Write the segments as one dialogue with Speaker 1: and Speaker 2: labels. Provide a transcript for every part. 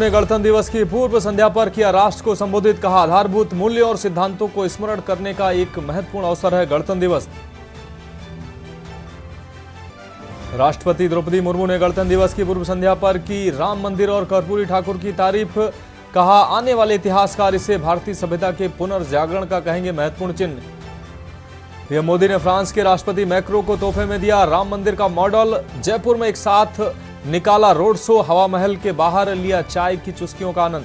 Speaker 1: ने गणतंत्र दिवस की पूर्व संध्या पर किया राष्ट्र को संबोधित, कहा आधारभूत मूल्य और सिद्धांतों को स्मरण करने का एक महत्वपूर्ण अवसर है गणतंत्र दिवस। राष्ट्रपति द्रौपदी मुर्मू ने गणतंत्र दिवस की पूर्व संध्या पर की राम मंदिर और कर्पूरी ठाकुर की तारीफ, कहा आने वाले इतिहासकार इसे भारतीय सभ्यता के पुनर्जागरण का कहेंगे महत्वपूर्ण चिन्ह। पीएम मोदी ने फ्रांस के राष्ट्रपति मैक्रो को तोहफे में दिया राम मंदिर का मॉडल। जयपुर में एक साथ निकाला रोड शो, हवा महल के बाहर लिया चाय की चुस्कियों का आनंद।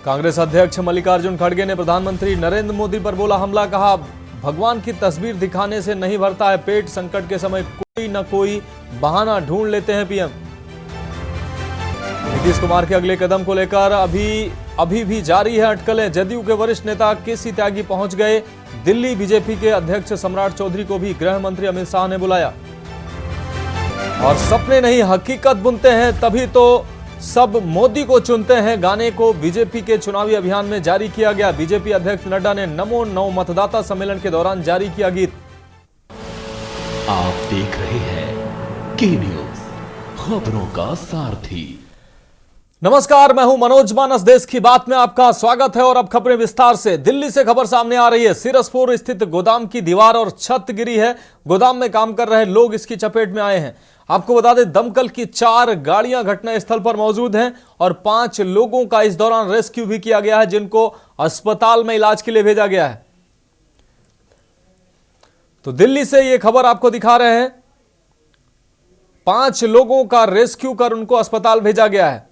Speaker 1: कांग्रेस अध्यक्ष मल्लिकार्जुन खड़गे ने प्रधानमंत्री नरेंद्र मोदी पर बोला हमला, कहा भगवान की तस्वीर दिखाने से नहीं भरता है पेट, संकट के समय कोई न कोई बहाना ढूंढ लेते हैं पीएम। नीतीश कुमार के अगले कदम को लेकर अभी भी जारी है अटकलें। जदयू के वरिष्ठ नेता केसी त्यागी पहुंच गए दिल्ली। बीजेपी के अध्यक्ष सम्राट चौधरी को भी गृह मंत्री अमित शाह ने बुलाया। और सपने नहीं हकीकत बुनते हैं तभी तो सब मोदी को चुनते हैं गाने को बीजेपी के चुनावी अभियान में जारी किया गया। बीजेपी अध्यक्ष नड्डा ने नमो नौ मतदाता सम्मेलन के दौरान जारी किया गीत।
Speaker 2: आप देख रहे हैं के न्यूज, खबरों का सारथी।
Speaker 1: नमस्कार, मैं हूं मनोज मानस। देश की बात में आपका स्वागत है और अब खबरें विस्तार से। दिल्ली से खबर सामने आ रही है। सिरसपुर स्थित गोदाम की दीवार और छत गिरी है। गोदाम में काम कर रहे लोग इसकी चपेट में आए हैं। आपको बता दें, दमकल की 4 गाड़ियां घटनास्थल पर मौजूद हैं और 5 लोगों का इस दौरान रेस्क्यू भी किया गया है, जिनको अस्पताल में इलाज के लिए भेजा गया है। तो दिल्ली से यह खबर आपको दिखा रहे हैं। 5 लोगों का रेस्क्यू कर उनको अस्पताल भेजा गया है।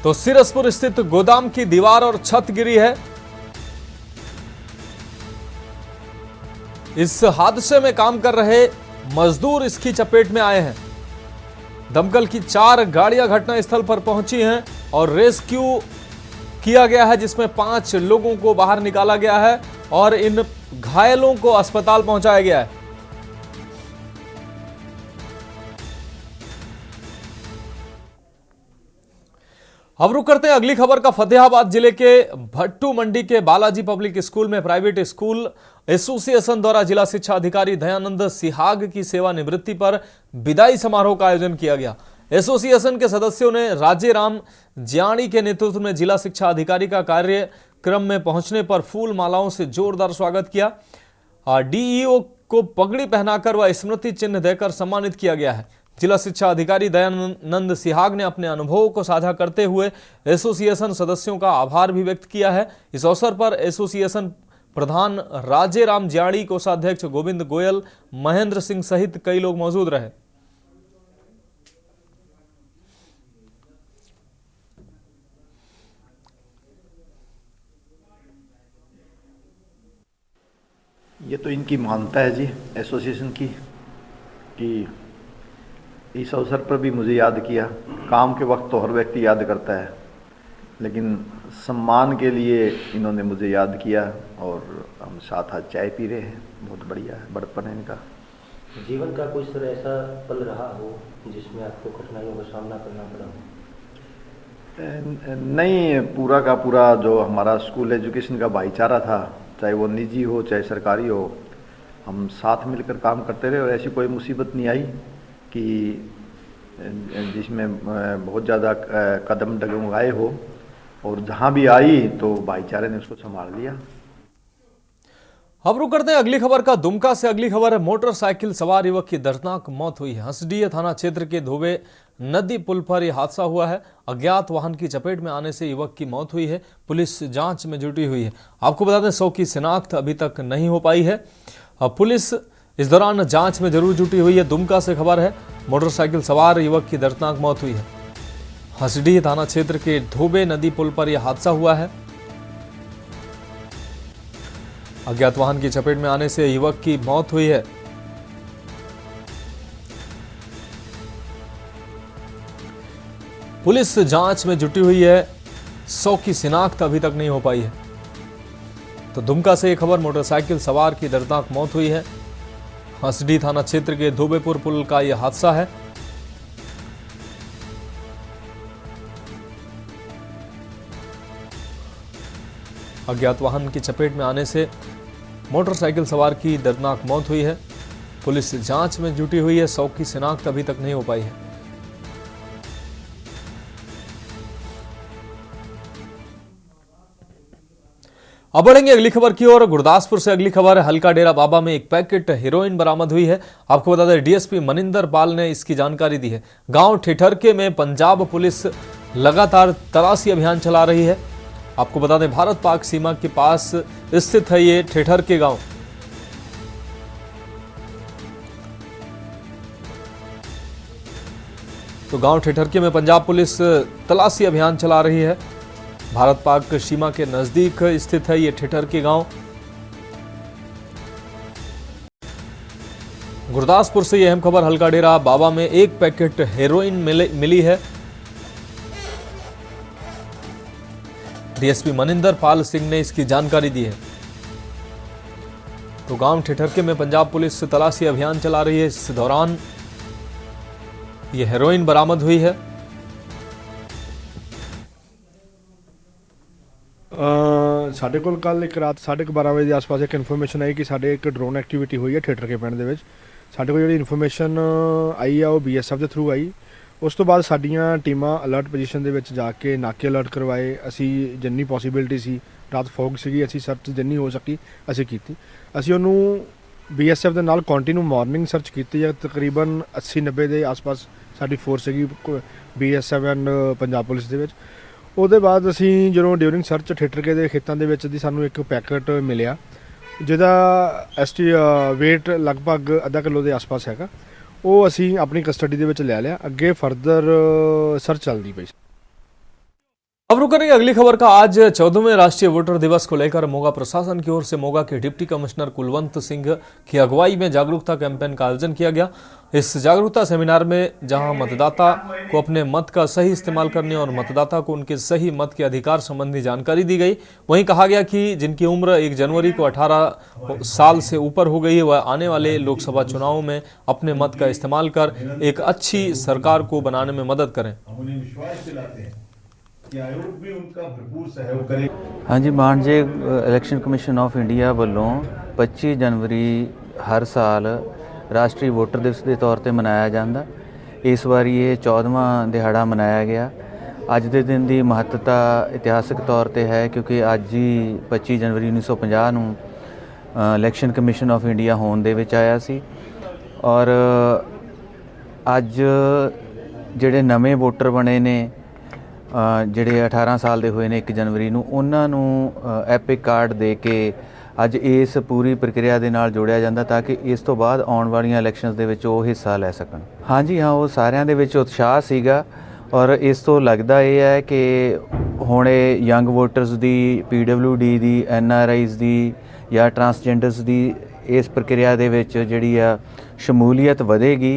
Speaker 1: तो सिरसपुर स्थित गोदाम की दीवार और छत गिरी है। इस हादसे में काम कर रहे मजदूर इसकी चपेट में आए हैं। दमकल की 4 गाड़ियां घटनास्थल पर पहुंची हैं और रेस्क्यू किया गया है, जिसमें 5 लोगों को बाहर निकाला गया है और इन घायलों को अस्पताल पहुंचाया गया है। अब रुक करते हैं अगली खबर का। फतेहाबाद जिले के भट्टू मंडी के बालाजी पब्लिक स्कूल में प्राइवेट स्कूल एसोसिएशन द्वारा जिला शिक्षा अधिकारी दयानंद सिहाग की सेवानिवृत्ति पर विदाई समारोह का आयोजन किया गया। एसोसिएशन के सदस्यों ने राज्य राम ज्याणी के नेतृत्व में जिला शिक्षा अधिकारी का कार्यक्रम में पहुंचने पर फूल मालाओं से जोरदार स्वागत किया। डीईओ को पगड़ी पहनाकर व स्मृति चिन्ह देकर सम्मानित किया गया है। जिला शिक्षा अधिकारी दयानंद सिहाग ने अपने अनुभवों को साझा करते हुए एसोसिएशन सदस्यों का आभार भी व्यक्त किया है। इस अवसर पर एसोसिएशन प्रधान राज्य राम ज्याणी, कोषाध्यक्ष गोविंद गोयल, महेंद्र सिंह सहित कई लोग मौजूद रहे।
Speaker 3: ये तो इनकी मान्यता है जी एसोसिएशन की कि इस अवसर पर भी मुझे याद किया। काम के वक्त तो हर व्यक्ति याद करता है, लेकिन सम्मान के लिए इन्होंने मुझे याद किया और हम साथ आज चाय पी रहे हैं। बहुत बढ़िया है, बड़पन है इनका।
Speaker 4: जीवन का कोई सर ऐसा पल रहा हो जिसमें आपको कठिनाइयों का सामना करना पड़ा हो?
Speaker 3: नहीं, पूरा का पूरा जो हमारा स्कूल एजुकेशन का भाईचारा था, चाहे वो निजी हो चाहे सरकारी हो, हम साथ मिलकर काम करते रहे और ऐसी कोई मुसीबत नहीं आई कि जिसमें बहुत ज़्यादा कदम डगमगाए हो, और जहां भी आई तो भाईचारे ने उसको संभाल लिया।
Speaker 1: अब रुक करते हैं अगली खबर का। दुमका से अगली खबर है। मोटरसाइकिल सवार युवक की दर्दनाक मौत हुई है। हंसडीह थाना क्षेत्र के धोबे नदी पुल पर यह हादसा हुआ है। अज्ञात वाहन की चपेट में आने से युवक की मौत हुई है। पुलिस जांच में जुटी हुई है। आपको बता दें, 100 की शिनाख्त अभी तक नहीं हो पाई है। पुलिस इस दौरान जांच में जरूर जुटी हुई है। दुमका से खबर है। मोटरसाइकिल सवार युवक की दर्दनाक मौत हुई है। हंसडीह थाना क्षेत्र के धोबे नदी पुल पर यह हादसा हुआ है। अज्ञात वाहन की चपेट में आने से युवक की मौत हुई है। पुलिस जांच में जुटी हुई है। 100 की शिनाख्त अभी तक नहीं हो पाई है। तो दुमका से यह खबर, मोटरसाइकिल सवार की दर्दनाक मौत हुई है। हंसडीह थाना क्षेत्र के धोबेपुर पुल का यह हादसा है। अज्ञात वाहन की चपेट में आने से मोटरसाइकिल सवार की दर्दनाक मौत हुई है। पुलिस जांच में जुटी हुई है। शव की शिनाख्त अभी तक नहीं हो पाई है। अब बढ़ेंगे अगली खबर की ओर। गुरदासपुर से अगली खबर है। हल्का डेरा बाबा में एक पैकेट हेरोइन बरामद हुई है। आपको बता दें, डीएसपी मनिंदर पाल ने इसकी जानकारी दी है। गांव ठेठरके में पंजाब पुलिस लगातार तलाशी अभियान चला रही है। आपको बता दें, भारत पाक सीमा के पास स्थित है ये ठेठरके गांव। तो गांव ठेठरके में पंजाब पुलिस तलाशी अभियान चला रही है। भारत पाक सीमा के नजदीक स्थित है ये ठेठरके गांव। गुरदासपुर से यह अहम खबर। हल्का डेरा बाबा में एक पैकेट हेरोइन मिली है। डीएसपी मनिंदर पाल सिंह ने इसकी जानकारी दी है। तो गांव ठेठरके में पंजाब पुलिस तलाशी अभियान चला रही है। इस दौरान यह हेरोइन बरामद हुई है।
Speaker 5: ਸਾਡੇ ਕੋਲ ਕੱਲ ਇੱਕ ਰਾਤ 12:30 ਵਜੇ ਦੇ ਆਸ-ਪਾਸ ਇੱਕ ਇਨਫੋਰਮੇਸ਼ਨ ਆਈ ਕਿ ਸਾਡੇ ਇੱਕ ਡਰੋਨ ਐਕਟੀਵਿਟੀ ਹੋਈ ਹੈ ਠੇਠਰਕੇ ਪਿੰਡ ਦੇ ਵਿੱਚ। ਸਾਡੇ ਕੋਲ ਜਿਹੜੀ ਇਨਫੋਰਮੇਸ਼ਨ ਆਈ ਆ ਉਹ ਬੀਐਸਐਫ ਦੇ ਥਰੂ ਆਈ। ਉਸ ਤੋਂ ਬਾਅਦ ਸਾਡੀਆਂ ਟੀਮਾਂ ਅਲਰਟ ਪੋਜੀਸ਼ਨ ਦੇ ਵਿੱਚ ਜਾ ਕੇ ਨਾਕੇ ਅਲਰਟ ਕਰਵਾਏ। ਅਸੀਂ ਜਿੰਨੀ ਪੋਸੀਬਿਲਿਟੀ ਸੀ, ਰਾਤ ਫੌਗ ਸੀਗੀ, ਅਸੀਂ ਸਰਚ ਜਿੰਨੀ ਹੋ ਸਕੀ ਅਸੀਂ ਕੀਤੀ। ਅਸੀਂ ਉਹਨੂੰ ਬੀਐਸਐਫ ਦੇ ਨਾਲ ਕੰਟੀਨਿਊ ਮਾਰਨਿੰਗ ਸਰਚ ਕੀਤੀ ਹੈ। ਤਕਰੀਬਨ 80-90 ਦੇ ਆਸ-ਪਾਸ ਸਾਡੀ ਫੋਰਸ ਸੀਗੀ ਬੀਐਸਐਫ ਐਂਡ ਪੰਜਾਬ ਪੁਲਿਸ ਦੇ ਵਿੱਚ। ਉਹਦੇ ਬਾਅਦ ਅਸੀਂ ਜਦੋਂ ਡਿਊਰਿੰਗ ਸਰਚ ਠੇਠਰਕੇ ਦੇ ਖੇਤਾਂ ਦੇ ਵਿੱਚ ਦੀ ਸਾਨੂੰ ਇੱਕ ਪੈਕਟ ਮਿਲਿਆ ਜਿਹਦਾ weight ਲਗਭਗ ਅੱਧਾ ਕਿਲੋ ਦੇ ਆਸ-ਪਾਸ ਹੈਗਾ। ਉਹ ਅਸੀਂ ਆਪਣੀ ਕਸਟਡੀ ਦੇ ਵਿੱਚ ਲੈ ਲਿਆ। ਅੱਗੇ ਫਰਦਰ ਸਰਚ ਚੱਲਦੀ ਪਈ।
Speaker 1: अब रुक करेंगे अगली खबर का। आज 14वें राष्ट्रीय वोटर दिवस को लेकर मोगा प्रशासन की ओर से मोगा के डिप्टी कमिश्नर कुलवंत सिंह की अगुवाई में जागरूकता कैंपेन का आयोजन किया गया। इस जागरूकता सेमिनार में जहां मतदाता को अपने मत का सही इस्तेमाल करने और मतदाता को उनके सही मत के अधिकार संबंधी जानकारी दी गई। वहीं कहा गया कि जिनकी उम्र 1 जनवरी को 18 साल से ऊपर हो गई है वह आने वाले लोकसभा चुनावों में अपने मत का इस्तेमाल कर एक अच्छी सरकार को बनाने में मदद करें।
Speaker 6: आयोग भी उनका भरपूर सहयोग करे।
Speaker 7: हाँ जी, मानयोग इलैक्शन कमीशन ऑफ इंडिया वालों 25 जनवरी हर साल राष्ट्रीय वोटर दिवस के तौर पर मनाया जाता। इस बार ये 14वां दिहाड़ा मनाया गया। अज के दिन की महत्ता इतिहासक तौर पर है क्योंकि अज ही 25 जनवरी 1950 ਨੂੰ इलैक्शन कमीशन ऑफ इंडिया होने दे विच आया सी। और अज ਜਿਹੜੇ नवे वोटर बने ने ਜਿਹੜੇ 18 ਸਾਲ ਦੇ ਹੋਏ ਨੇ 1 ਜਨਵਰੀ ਨੂੰ ਉਹਨਾਂ ਨੂੰ ਐਪਿਕ ਕਾਰਡ ਦੇ ਕੇ ਅੱਜ ਇਸ ਪੂਰੀ ਪ੍ਰਕਿਰਿਆ ਦੇ ਨਾਲ ਜੋੜਿਆ ਜਾਂਦਾ ਤਾਂ ਕਿ ਇਸ ਤੋਂ ਬਾਅਦ ਆਉਣ ਵਾਲੀਆਂ ਇਲੈਕਸ਼ਨਸ ਦੇ ਵਿੱਚ ਉਹ ਹਿੱਸਾ ਲੈ ਸਕਣ। ਹਾਂਜੀ ਹਾਂ, ਉਹ ਸਾਰਿਆਂ ਦੇ ਵਿੱਚ ਉਤਸ਼ਾਹ ਸੀਗਾ ਔਰ ਇਸ ਤੋਂ ਲੱਗਦਾ ਇਹ ਹੈ ਕਿ ਹੁਣ ਇਹ ਯੰਗ ਵੋਟਰਸ ਦੀ, PWD ਦੀ, NRIs ਦੀ ਜਾਂ ਟਰਾਂਸਜੈਂਡਰਸ ਦੀ ਇਸ ਪ੍ਰਕਿਰਿਆ ਦੇ ਵਿੱਚ ਜਿਹੜੀ ਆ ਸ਼ਮੂਲੀਅਤ ਵਧੇਗੀ।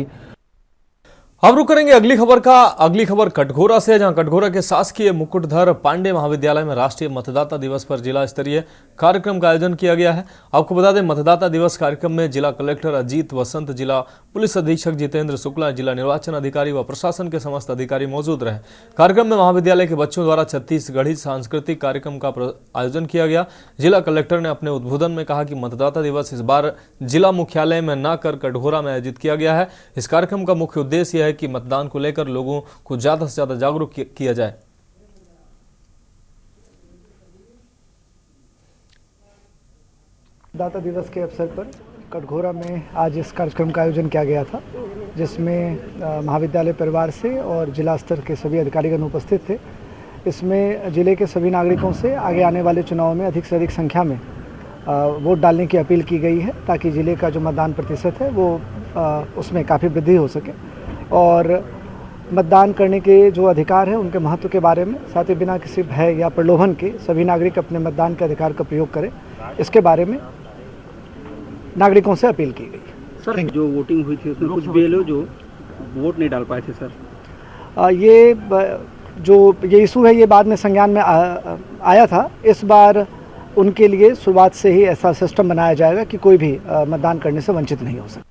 Speaker 1: अब रुक करेंगे अगली खबर का। अगली खबर कटघोरा से, जहां कटघोरा के शासकीय मुकुटधर पांडे महाविद्यालय में राष्ट्रीय मतदाता दिवस पर जिला स्तरीय कार्यक्रम का आयोजन किया गया है। आपको बता दें, मतदाता दिवस कार्यक्रम में जिला कलेक्टर अजीत वसंत, जिला पुलिस अधीक्षक जितेंद्र शुक्ला, जिला निर्वाचन अधिकारी व प्रशासन के समस्त अधिकारी मौजूद रहे। कार्यक्रम में महाविद्यालय के बच्चों द्वारा छत्तीसगढ़ी सांस्कृतिक कार्यक्रम का आयोजन किया गया। जिला कलेक्टर ने अपने उद्बोधन में कहा कि मतदाता दिवस इस बार जिला मुख्यालय में न कर कटघोरा में आयोजित किया गया है। इस कार्यक्रम का मुख्य उद्देश्य यह है कि मतदान को लेकर लोगों को ज्यादा से ज्यादा जागरूक किया जाए।
Speaker 8: मतदाता दिवस के अवसर पर कटघोरा में आज इस कार्यक्रम का आयोजन किया गया था, जिसमें महाविद्यालय परिवार से और जिला स्तर के सभी अधिकारीगण उपस्थित थे। इसमें जिले के सभी नागरिकों से आगे आने वाले चुनाव में अधिक से अधिक संख्या में वोट डालने की अपील की गई है ताकि जिले का जो मतदान प्रतिशत है वो उसमें काफ़ी वृद्धि हो सके और मतदान करने के जो अधिकार हैं उनके महत्व के बारे में, साथ ही बिना किसी भय या प्रलोभन के सभी नागरिक अपने मतदान के अधिकार का प्रयोग करें, इसके बारे में नागरिकों से अपील की गई।
Speaker 9: सर, जो वोटिंग हुई थी उसमें कुछ BLO जो वोट नहीं डाल पाए थे सर, ये इशू है, ये बाद में संज्ञान में आया था। इस बार उनके लिए शुरुआत से ही ऐसा सिस्टम बनाया जाएगा कि कोई भी मतदान करने से वंचित नहीं हो सकता।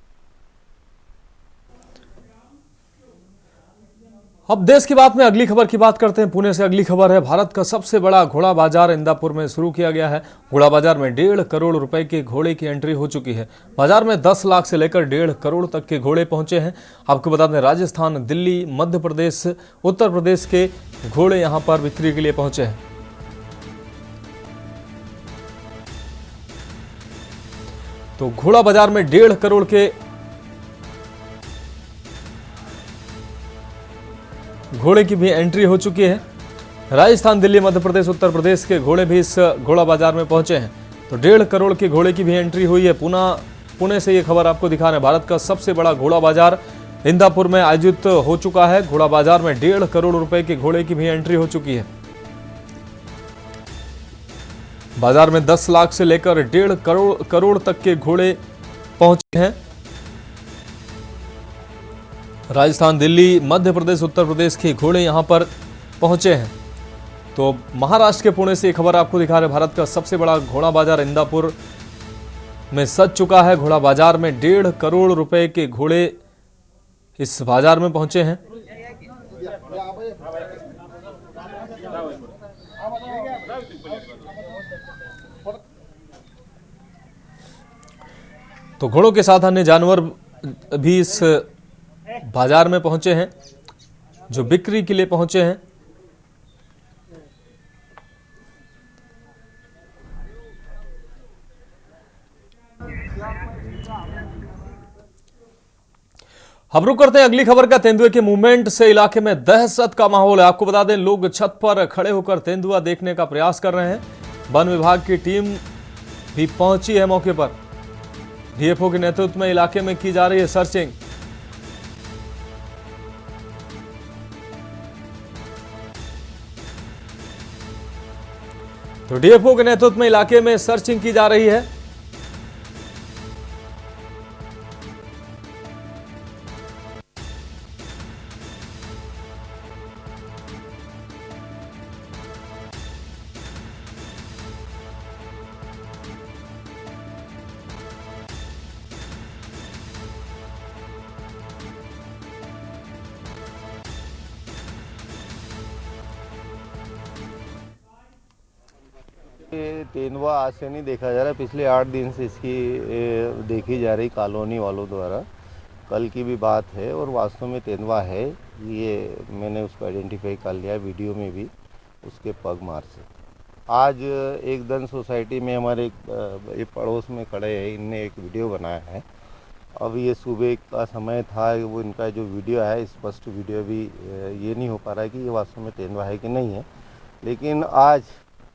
Speaker 1: अब देश की बात में अगली खबर की बात करते हैं। पुणे से अगली खबर है। भारत का सबसे बड़ा घोड़ा बाजार इंदापुर में शुरू किया गया है। घोड़ा बाजार में 1.5 करोड़ रुपए के घोड़े की एंट्री हो चुकी है। बाजार में 10 लाख से लेकर 1.5 करोड़ तक के घोड़े पहुंचे हैं। आपको बता दें, राजस्थान, दिल्ली, मध्य प्रदेश, उत्तर प्रदेश के घोड़े यहां पर बिक्री के लिए पहुंचे हैं। तो घोड़ा बाजार में 1.5 करोड़ के घोड़े की भी एंट्री हो चुकी है। राजस्थान, दिल्ली, मध्य प्रदेश, उत्तर प्रदेश के घोड़े भी इस घोड़ा बाजार में पहुंचे हैं। तो 1.5 करोड़ के घोड़े की भी एंट्री हुई है। पुणे से ये खबर आपको दिखा रहे हैं। भारत का सबसे बड़ा घोड़ा बाजार इंदापुर में आयोजित हो चुका है। घोड़ा बाजार में 1.5 करोड़ रुपए के घोड़े की भी एंट्री हो चुकी है। बाजार में 10 लाख से लेकर 1.5 करोड़ तक के घोड़े पहुंचे हैं। राजस्थान, दिल्ली, मध्य प्रदेश, उत्तर प्रदेश के घोड़े यहां पर पहुंचे हैं। तो महाराष्ट्र के पुणे से खबर आपको दिखा रहे हैं। भारत का सबसे बड़ा घोड़ा बाजार इंदापुर में सज चुका है। घोड़ा बाजार में 1.5 करोड़ रुपए के घोड़े इस बाजार में पहुंचे हैं। तो घोड़ों के साथ अन्य जानवर भी इस बाजार में पहुंचे हैं, जो बिक्री के लिए पहुंचे हैं। हम रुक करते हैं अगली खबर का। तेंदुए के मूवमेंट से इलाके में दहशत का माहौल है। आपको बता दें, लोग छत पर खड़े होकर तेंदुआ देखने का प्रयास कर रहे हैं। वन विभाग की टीम भी पहुंची है मौके पर। डीएफओ के नेतृत्व में इलाके में की जा रही है सर्चिंग। तो डीएफओ के नेतृत्व में इलाके में सर्चिंग की जा रही है।
Speaker 10: तेंदुआ आज से नहीं देखा जा रहा है, पिछले 8 दिन से इसकी देखी जा रही कॉलोनी वालों द्वारा। कल की भी बात है और वास्तव में तेंदुआ है, ये मैंने उसको आइडेंटिफाई कर लिया वीडियो में भी उसके पग मार से। आज एक दन सोसाइटी में हमारे एक पड़ोस में खड़े हैं, इनने एक वीडियो बनाया है। अब ये सुबह का समय था, वो इनका जो वीडियो है स्पष्ट वीडियो भी ये नहीं हो पा रहा है कि ये वास्तव में तेंदुआ है कि नहीं है। लेकिन आज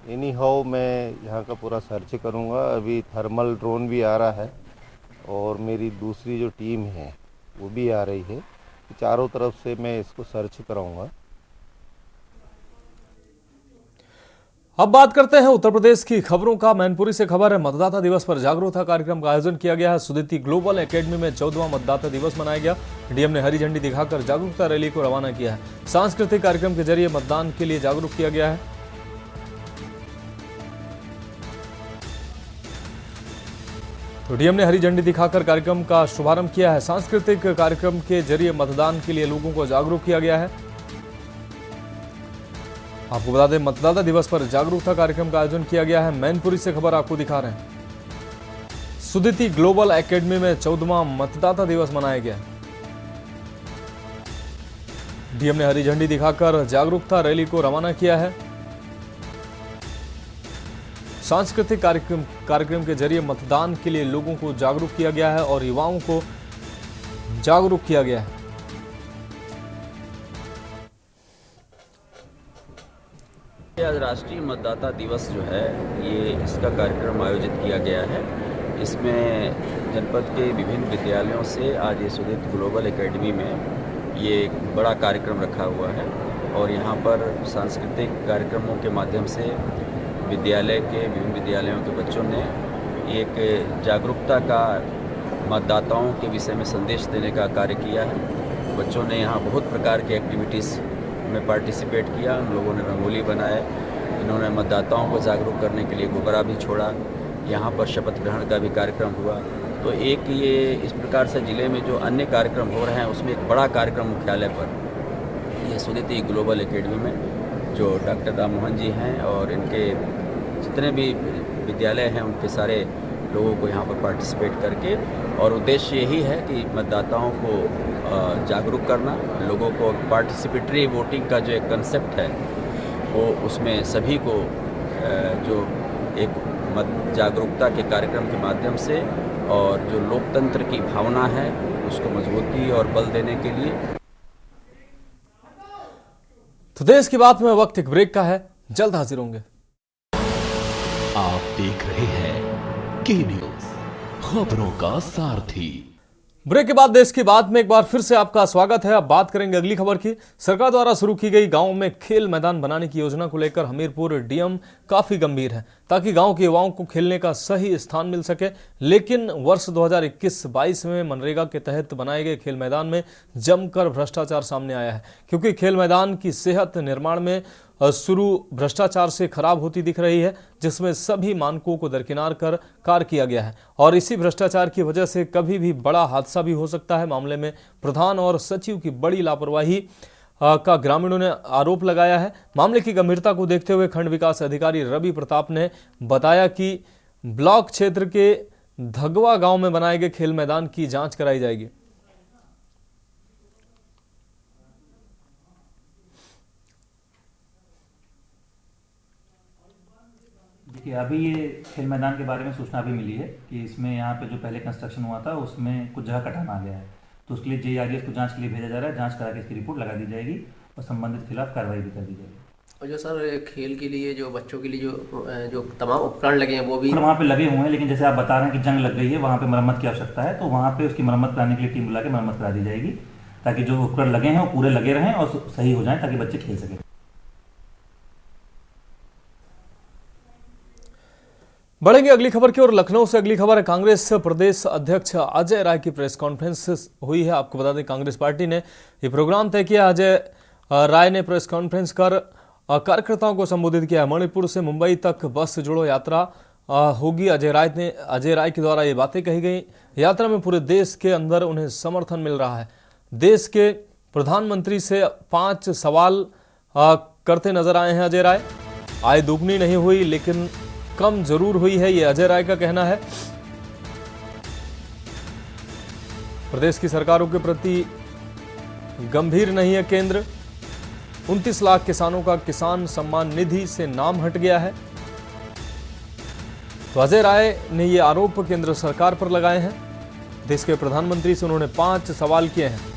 Speaker 10: एनी हाउ मैं यहाँ का पूरा सर्च करूँगा। अभी थर्मल ड्रोन भी आ रहा है और मेरी दूसरी जो टीम है वो भी आ रही है। चारों तरफ से मैं इसको सर्च कराऊंगा।
Speaker 1: अब बात करते हैं उत्तर प्रदेश की खबरों का। मैनपुरी से खबर है, मतदाता दिवस पर जागरूकता कार्यक्रम का आयोजन किया गया है। सुदिति ग्लोबल एकेडमी में 14वां मतदाता दिवस मनाया गया। डीएम ने हरी झंडी दिखाकर जागरूकता रैली को रवाना किया है। सांस्कृतिक कार्यक्रम के जरिए मतदान के लिए जागरूक किया गया है। तो डीएम ने हरी झंडी दिखाकर कार्यक्रम का शुभारंभ किया है। सांस्कृतिक कार्यक्रम के जरिए मतदान के लिए लोगों को जागरूक किया गया है। आपको बता दें, मतदाता दिवस पर जागरूकता कार्यक्रम का आयोजन किया गया है। मैनपुरी से खबर आपको दिखा रहे हैं। सुदिति ग्लोबल एकेडमी में 14वां मतदाता दिवस मनाया गया। डीएम ने हरी झंडी दिखाकर जागरूकता रैली को रवाना किया है। सांस्कृतिक कार्यक्रम के जरिए मतदान के लिए लोगों को जागरूक किया गया है और युवाओं को जागरूक किया गया है।
Speaker 11: आज राष्ट्रीय मतदाता दिवस जो है, ये इसका कार्यक्रम आयोजित किया गया है। इसमें जनपद के विभिन्न विद्यालयों से आज ये सुदित ग्लोबल एकेडमी में ये एक बड़ा कार्यक्रम रखा हुआ है और यहाँ पर सांस्कृतिक कार्यक्रमों के माध्यम से विद्यालय के विभिन्न विद्यालयों के बच्चों ने एक जागरूकता का मतदाताओं के विषय में संदेश देने का कार्य किया है। बच्चों ने यहाँ बहुत प्रकार की एक्टिविटीज़ में पार्टिसिपेट किया। उन लोगों ने रंगोली बनाए, इन्होंने मतदाताओं को जागरूक करने के लिए गोबरा भी छोड़ा। यहाँ पर शपथ ग्रहण का भी कार्यक्रम हुआ। तो एक ये इस प्रकार से ज़िले में जो अन्य कार्यक्रम हो रहे हैं उसमें एक बड़ा कार्यक्रम मुख्यालय पर यशोदित ग्लोबल एकेडमी में जो डॉक्टर राम मोहन जी हैं और इनके जितने भी विद्यालय हैं उनके सारे लोगों को यहाँ पर पार्टिसिपेट करके, और उद्देश्य यही है कि मतदाताओं को जागरूक करना, लोगों को पार्टिसिपेटरी वोटिंग का जो एक कंसेप्ट है वो उसमें सभी को जो एक मत जागरूकता के कार्यक्रम के माध्यम से और जो लोकतंत्र की भावना है उसको मजबूती और बल देने के लिए।
Speaker 1: तो देश की बात में वक्त एक ब्रेक का है, जल्द हाजिर होंगे।
Speaker 2: आप देख रहे हैं के न्यूज, खबरों का सारथी।
Speaker 1: ब्रेक के बाद देश की बात में एक बार फिर से आपका स्वागत है। अब बात करेंगे अगली खबर की। सरकार द्वारा शुरू की गई गांव में खेल मैदान बनाने की योजना को लेकर हमीरपुर डीएम काफी गंभीर है, ताकि गांव के युवाओं को खेलने का सही स्थान मिल सके। लेकिन वर्ष 2021-22 में मनरेगा के तहत बनाए गए खेल मैदान में जमकर भ्रष्टाचार सामने आया है, क्योंकि खेल मैदान की सेहत निर्माण में शुरू भ्रष्टाचार से खराब होती दिख रही है, जिसमें सभी मानकों को दरकिनार कर कार्य किया गया है। और इसी भ्रष्टाचार की वजह से कभी भी बड़ा हादसा भी हो सकता है। मामले में प्रधान और सचिव की बड़ी लापरवाही का ग्रामीणों ने आरोप लगाया है। मामले की गंभीरता को देखते हुए खंड विकास अधिकारी रवि प्रताप ने बताया कि ब्लॉक क्षेत्र के धगवा गांव में बनाए गए खेल मैदान की जांच कराई जाएगी।
Speaker 12: देखिए, अभी ये खेल मैदान के बारे में सूचना भी मिली है कि इसमें यहाँ पे जो पहले कंस्ट्रक्शन हुआ था उसमें कुछ जगह कटान आ गया है, तो उसके लिए JRDS को जांच के लिए भेजा जा रहा है। जांच करा के इसकी रिपोर्ट लगा दी जाएगी और संबंधित खिलाफ कार्रवाई भी कर दी जाएगी।
Speaker 4: और जो सर खेल के लिए जो बच्चों के लिए जो तमाम उपकरण लगे हैं वो भी
Speaker 12: वहाँ पे लगे हुए हैं, लेकिन जैसे आप बता रहे हैं कि जंग लग गई है, वहाँ पे मरम्मत की आवश्यकता है, तो वहाँ पे उसकी मरम्मत कराने के लिए टीम बुला के मरम्मत करा दी जाएगी, ताकि जो उपकरण लगे हैं वो पूरे लगे रहें और सही हो जाएं, ताकि बच्चे खेल सकें।
Speaker 1: बढ़ेंगे अगली खबर की ओर। लखनऊ से अगली खबर है। कांग्रेस प्रदेश अध्यक्ष अजय राय की प्रेस कॉन्फ्रेंस हुई है। आपको बता दें, कांग्रेस पार्टी ने ये प्रोग्राम तय किया। अजय राय ने प्रेस कॉन्फ्रेंस कर कार्यकर्ताओं को संबोधित किया। मणिपुर से मुंबई तक बस से जुड़ो यात्रा होगी। अजय राय के द्वारा ये बातें कही गई। यात्रा में पूरे देश के अंदर उन्हें समर्थन मिल रहा है। देश के प्रधानमंत्री से 5 सवाल करते नजर आए हैं अजय राय। आय दुगनी नहीं हुई लेकिन कम जरूर हुई है, ये अजय राय का कहना है। प्रदेश की सरकारों के प्रति गंभीर नहीं है केंद्र। 29 लाख किसानों का किसान सम्मान निधि से नाम हट गया है। तो अजय राय ने ये आरोप केंद्र सरकार पर लगाए हैं। देश के प्रधानमंत्री से उन्होंने 5 सवाल किए हैं।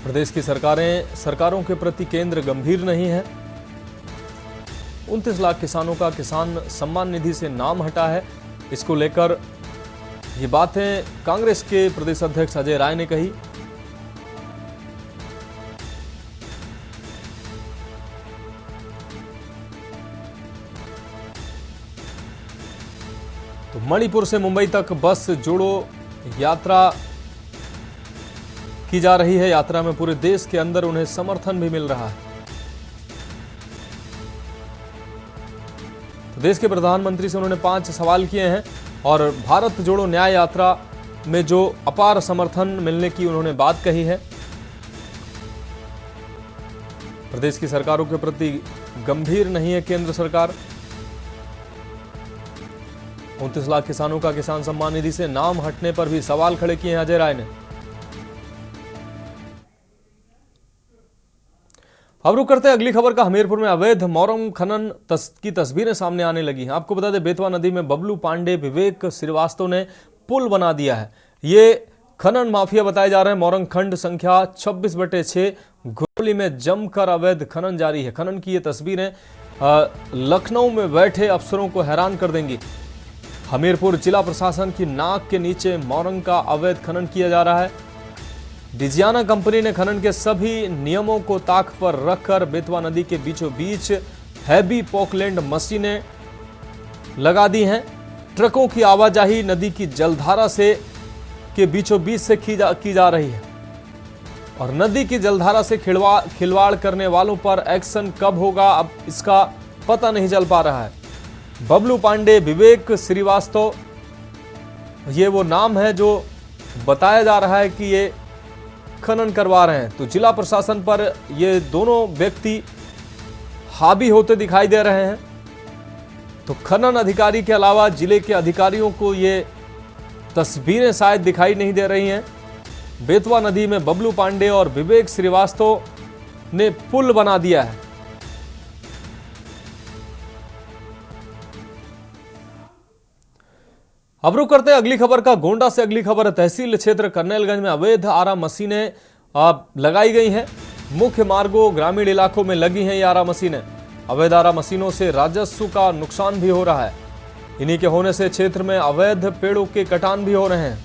Speaker 1: प्रदेश की सरकारों के प्रति केंद्र गंभीर नहीं है। 29 लाख किसानों का किसान सम्मान निधि से नाम हटा है। इसको लेकर ये बातें कांग्रेस के प्रदेश अध्यक्ष अजय राय ने कही। तो मणिपुर से मुंबई तक बस जोड़ो यात्रा की जा रही है। यात्रा में पूरे देश के अंदर उन्हें समर्थन भी मिल रहा है। तो देश के प्रधानमंत्री से उन्होंने 5 सवाल किए हैं और भारत जोड़ो न्याय यात्रा में जो अपार समर्थन मिलने की उन्होंने बात कही है। प्रदेश की सरकारों के प्रति गंभीर नहीं है केंद्र सरकार। 29 लाख किसानों का किसान सम्मान निधि से नाम हटने पर भी सवाल खड़े किए हैं अजय राय ने। अब रुक करते हैं अगली खबर का। हमीरपुर में अवैध मोरंग खनन की तस्वीरें सामने आने ललगी हैं। आपको बता दें, बेतवा नदी में बबलू पांडे, विवेक श्रीवास्तव ने पुल बना दिया है। ये खनन माफिया बताए जा रहे हैं। मोरंग खंड संख्या 26/6 घोरली में जमकर अवैध खनन जारी है। खनन की ये तस्वीरें लखनऊ में बैठे अफसरों को हैरान कर देंगी। हमीरपुर जिला प्रशासन की नाक के नीचे मोरंग का अवैध खनन किया जा रहा है। डिजियाना कंपनी ने खनन के सभी नियमों को ताक पर रखकर बेतवा नदी के बीचों बीच हैवी पोकलैंड मशीनें लगा दी हैं। ट्रकों की आवाजाही नदी की जलधारा के बीचों बीच से की जा रही है और नदी की जलधारा से खिलवाड़ करने वालों पर एक्शन कब होगा, अब इसका पता नहीं चल पा रहा है। बबलू पांडे, विवेक श्रीवास्तव, ये वो नाम है जो बताया जा रहा है कि ये खनन करवा रहे हैं। तो जिला प्रशासन पर ये दोनों व्यक्ति हावी होते दिखाई दे रहे हैं। तो खनन अधिकारी के अलावा जिले के अधिकारियों को ये तस्वीरें शायद दिखाई नहीं दे रही हैं। बेतवा नदी में बबलू पांडे और विवेक श्रीवास्तव ने पुल बना दिया है। अब रुक करते हैं अगली खबर का। गोंडा से अगली खबर, तहसील क्षेत्र करनेलगंज में अवैध आरा मशीनें लगाई गई हैं। मुख्य मार्गों, ग्रामीण इलाकों में लगी हैं ये आरा मशीनें। अवैध आरा मशीनों से राजस्व का नुकसान भी हो रहा है। इन्हीं के होने से क्षेत्र में अवैध पेड़ों के कटान भी हो रहे हैं।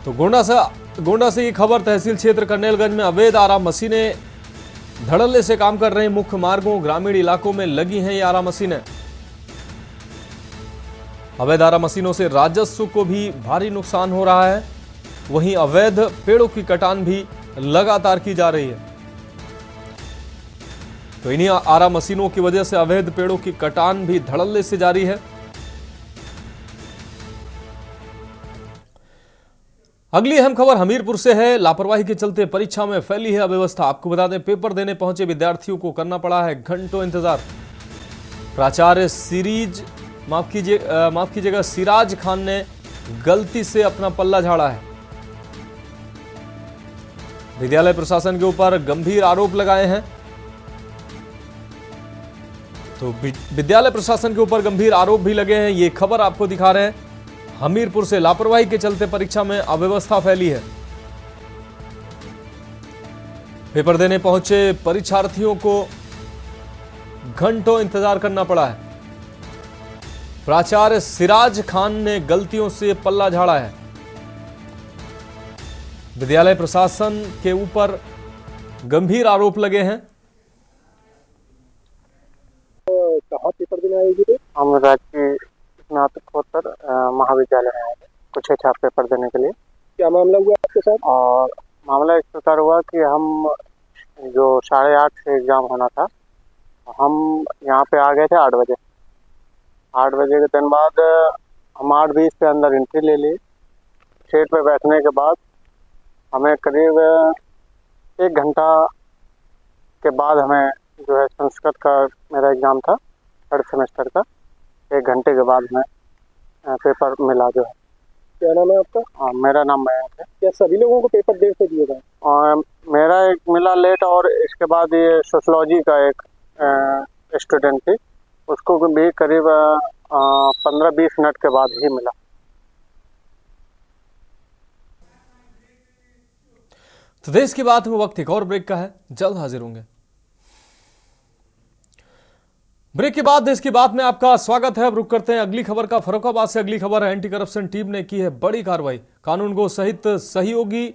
Speaker 1: तो गोंडा से ये खबर, तहसील क्षेत्र करनेलगंज में अवैध आरा मशीनें धड़ल्ले से काम कर रही। मुख्य मार्गों, ग्रामीण इलाकों में लगी हैं ये आरा मशीनें। अवैध आरा मशीनों से राजस्व को भी भारी नुकसान हो रहा है। वहीं अवैध पेड़ों की कटान भी लगातार की जा रही है। तो इन्हीं आरा मशीनों की वजह से अवैध पेड़ों की कटान भी धड़ल्ले से जारी है। अगली अहम खबर हमीरपुर से है। लापरवाही के चलते परीक्षा में फैली है अव्यवस्था। आपको बता दें, पेपर देने पहुंचे विद्यार्थियों को करना पड़ा है घंटों इंतजार। प्राचार्य माफ कीजिएगा सिराज खान ने गलती से अपना पल्ला झाड़ा है। विद्यालय प्रशासन के ऊपर गंभीर आरोप लगाए हैं। तो विद्यालय प्रशासन के ऊपर गंभीर आरोप भी लगे हैं। ये खबर आपको दिखा रहे हैं। हमीरपुर से लापरवाही के चलते परीक्षा में अव्यवस्था फैली है। पेपर देने पहुंचे परीक्षार्थियों को घंटों इंतजार करना पड़ा है। प्राचार्य सिराज खान ने गलतियों से पल्ला झाड़ा है। विद्यालय प्रशासन के ऊपर गंभीर आरोप लगे हैं।
Speaker 13: कहाँ पेपर देने आएगी? हम राजकीय स्नातकोत्तर महाविद्यालय में आए थे कुछ छात्र पेपर देने के लिए। क्या मामला हुआ आपके साथ? और मामला इस प्रकार हुआ कि हम जो 8:30 से एग्जाम होना था, हम यहाँ पे आ गए थे 8 बजे। 8 बजे के दिन बाद हम 8:20 के अंदर एंट्री ले ली। सीट पे बैठने के बाद हमें करीब 1 घंटा के बाद हमें जो है संस्कृत का मेरा एग्ज़ाम था 3rd सेमेस्टर का। 1 घंटे के बाद हमें पेपर मिला जो है। क्या नाम है आपका? मेरा नाम मयंक है। क्या सभी लोगों को पेपर देर से दिए गए? मेरा एक मिला लेट, और इसके बाद ये सोशलॉजी का एक स्टूडेंट थी, उसको भी करीब 15-20 मिनट के बाद ही मिला।
Speaker 1: तो देश की बात में वक्त एक और ब्रेक का है, जल्द हाजिर होंगे। ब्रेक के बाद देश की बात में आपका स्वागत है। अब रुक करते हैं अगली खबर का। फर्रुखाबाद से अगली खबर है। एंटी करप्शन टीम ने की है बड़ी कार्रवाई। कानूनगो सहित सहयोगी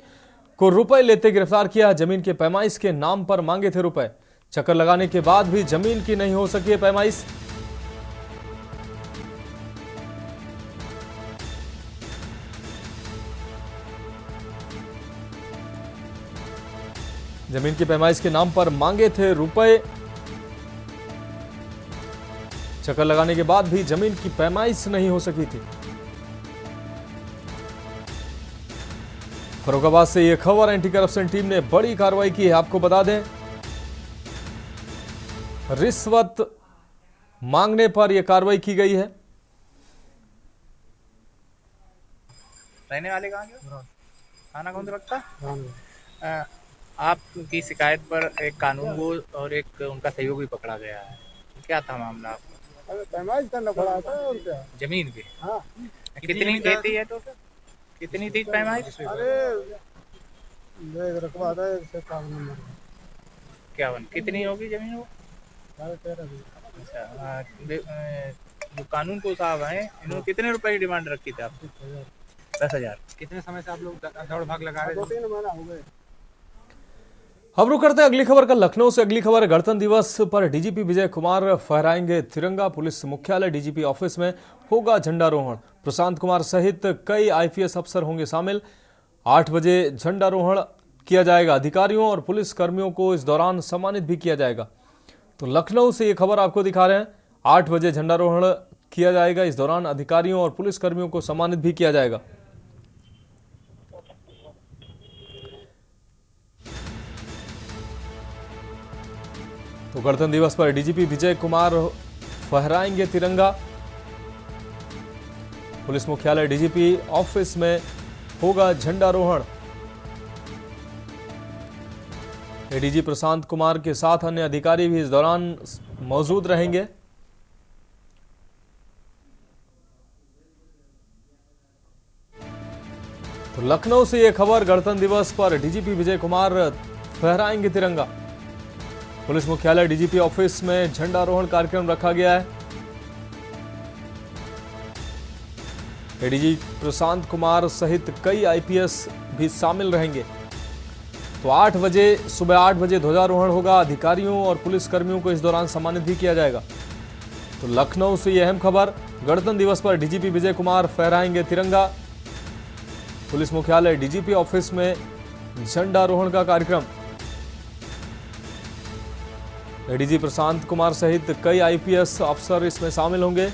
Speaker 1: को रुपए लेते गिरफ्तार किया। जमीन के पैमाइश के नाम पर मांगे थे रुपए। चक्कर लगाने के बाद भी जमीन की नहीं हो सकी है पैमाइश। जमीन की पैमाइश के नाम पर मांगे थे रुपए। चक्कर लगाने के बाद भी जमीन की पैमाइश नहीं हो सकी थी। फर्रुखाबाद से यह खबर, एंटी करप्शन टीम ने बड़ी कार्रवाई की है। आपको बता दें, रिश्वत मांगने पर यह कार्रवाई की गई है।
Speaker 14: रहने वाले कहाँ के? खाना कौन रखता? आपकी शिकायत पर एक कानूनगो और एक उनका सहयोगी पकड़ा गया है। क्या था मामला आपका?
Speaker 13: पैमाइश करना पड़ा था और क्या?
Speaker 14: जमीन की? हाँ। कितनी देती है तो? कितनी थी पैमाइश?
Speaker 13: अरे रखवा था
Speaker 14: 51। कितनी होगी जमीन वो?
Speaker 13: 13.5।
Speaker 14: अच्छा, जो कानून को साहब हैं, इन्होंने कितने रुपए की डिमांड रखी थी आपको? 10,000। कितने समय से आप लोग दौड़ भाग लगा रहे थे?
Speaker 13: 2-3 महीना हो गए।
Speaker 1: अब रुक करते हैं अगली खबर का। लखनऊ से अगली खबर। गणतंत्र दिवस पर डीजीपी विजय कुमार फहराएंगे तिरंगा। पुलिस मुख्यालय डीजीपी ऑफिस में होगा झंडारोहण। प्रशांत कुमार सहित कई आईपीएस अफसर होंगे शामिल। 8 बजे झंडारोहण किया जाएगा। अधिकारियों और पुलिस कर्मियों को इस दौरान सम्मानित भी किया जाएगा। तो लखनऊ से ये खबर आपको दिखा रहे हैं। 8 बजे झंडारोहण किया जाएगा। इस दौरान अधिकारियों और पुलिस कर्मियों को सम्मानित भी किया जाएगा। तो गणतंत्र दिवस पर डीजीपी विजय कुमार फहराएंगे तिरंगा। पुलिस मुख्यालय डीजीपी ऑफिस में होगा झंडारोहण। एडीजी प्रशांत कुमार के साथ अन्य अधिकारी भी इस दौरान मौजूद रहेंगे। तो लखनऊ से यह खबर। गणतंत्र दिवस पर डीजीपी विजय कुमार फहराएंगे तिरंगा। पुलिस मुख्यालय डीजीपी ऑफिस में झंडारोहण कार्यक्रम रखा गया है। एडीजी प्रशांत कुमार सहित कई आईपीएस भी शामिल रहेंगे। तो 8 बजे सुबह 8 बजे ध्वजारोहण होगा। अधिकारियों और पुलिस कर्मियों को इस दौरान सम्मानित भी किया जाएगा। तो लखनऊ से यह अहम खबर। गणतंत्र दिवस पर डीजीपी विजय कुमार फहराएंगे तिरंगा। पुलिस मुख्यालय डीजीपी ऑफिस में झंडारोहण का कार्यक्रम। एडीजी प्रशांत कुमार सहित कई आईपीएस अफसर इसमें शामिल होंगे।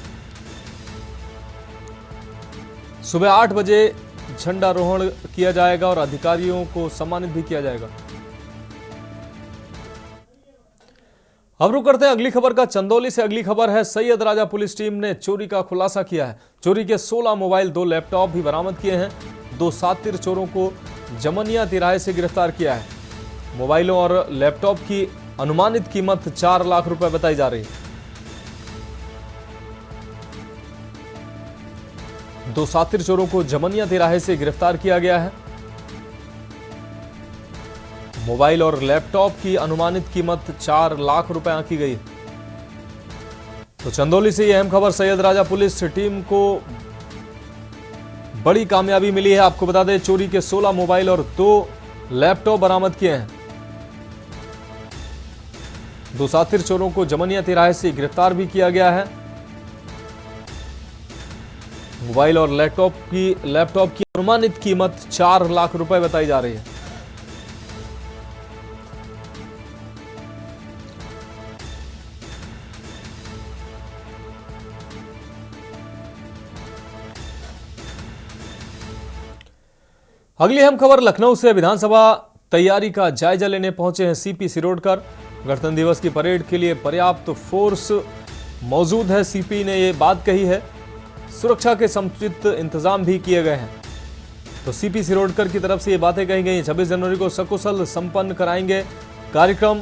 Speaker 1: सुबह 8 बजे झंडारोहण किया जाएगा और अधिकारियों को सम्मानित भी किया जाएगा। अब रुक करते हैं अगली खबर का। चंदौली से अगली खबर है। सैयद राजा पुलिस टीम ने चोरी का खुलासा किया है। चोरी के 16 मोबाइल, 2 लैपटॉप भी बरामद किए हैं। 2 शातिर चोरों को जमनिया तिराहे से गिरफ्तार किया है। मोबाइलों और लैपटॉप की अनुमानित कीमत 4 लाख रुपए बताई जा रही है। 2 शातिर चोरों को जमनिया तिराहे से गिरफ्तार किया गया है। मोबाइल और लैपटॉप की अनुमानित कीमत 4 लाख रुपए आंकी गई। तो चंदौली से यह अहम खबर। सैयद राजा पुलिस टीम को बड़ी कामयाबी मिली है। आपको बता दें, चोरी के 16 मोबाइल और 2 लैपटॉप बरामद किए हैं। 2 शातिर चोरों को जमनिया तिराहे से गिरफ्तार भी किया गया है। मोबाइल और लैपटॉप की अनुमानित कीमत 4 लाख रुपए बताई जा रही है। अगली अहम खबर। लखनऊ से विधानसभा तैयारी का जायजा लेने पहुंचे हैं सीपी सिरोडकर। गणतंत्र दिवस की परेड के लिए पर्याप्त फोर्स मौजूद है। सीपी ने यह बात कही है। सुरक्षा के समुचित इंतजाम भी किए गए हैं। तो सीपी सिरोडकर की तरफ से ये बातें कही गई। 26 जनवरी को सकुशल संपन्न कराएंगे कार्यक्रम।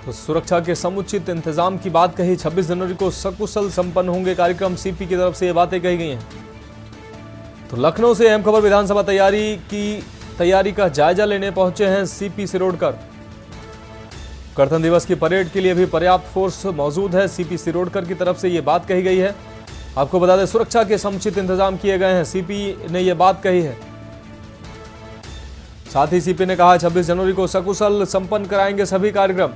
Speaker 1: तो सुरक्षा के समुचित इंतजाम की बात कही। 26 जनवरी को सकुशल संपन्न होंगे कार्यक्रम। सीपी की तरफ से ये बातें कही गई हैं। तो लखनऊ से अहम खबर। विधानसभा तैयारी का जायजा लेने पहुंचे हैं सीपी सिरोडकर। गणतंत्र दिवस की परेड के लिए भी पर्याप्त फोर्स मौजूद है। सीपी सिरोडकर की तरफ से यह बात कही गई है। आपको बता दें, सुरक्षा के समुचित इंतजाम किए गए हैं। सीपी ने यह बात कही है। साथ ही सीपी ने कहा 26 जनवरी को सकुशल संपन्न कराएंगे सभी कार्यक्रम।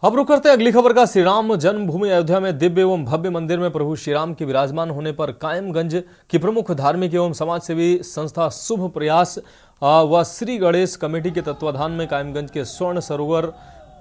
Speaker 1: अब रुक करते हैं अगली खबर का। श्री राम जन्मभूमि अयोध्या में दिव्य एवं भव्य मंदिर में प्रभु श्री राम के विराजमान होने पर कायमगंज की प्रमुख धार्मिक एवं समाज सेवी संस्था शुभ प्रयास व श्री गणेश कमेटी के तत्वाधान में कायमगंज के स्वर्ण सरोवर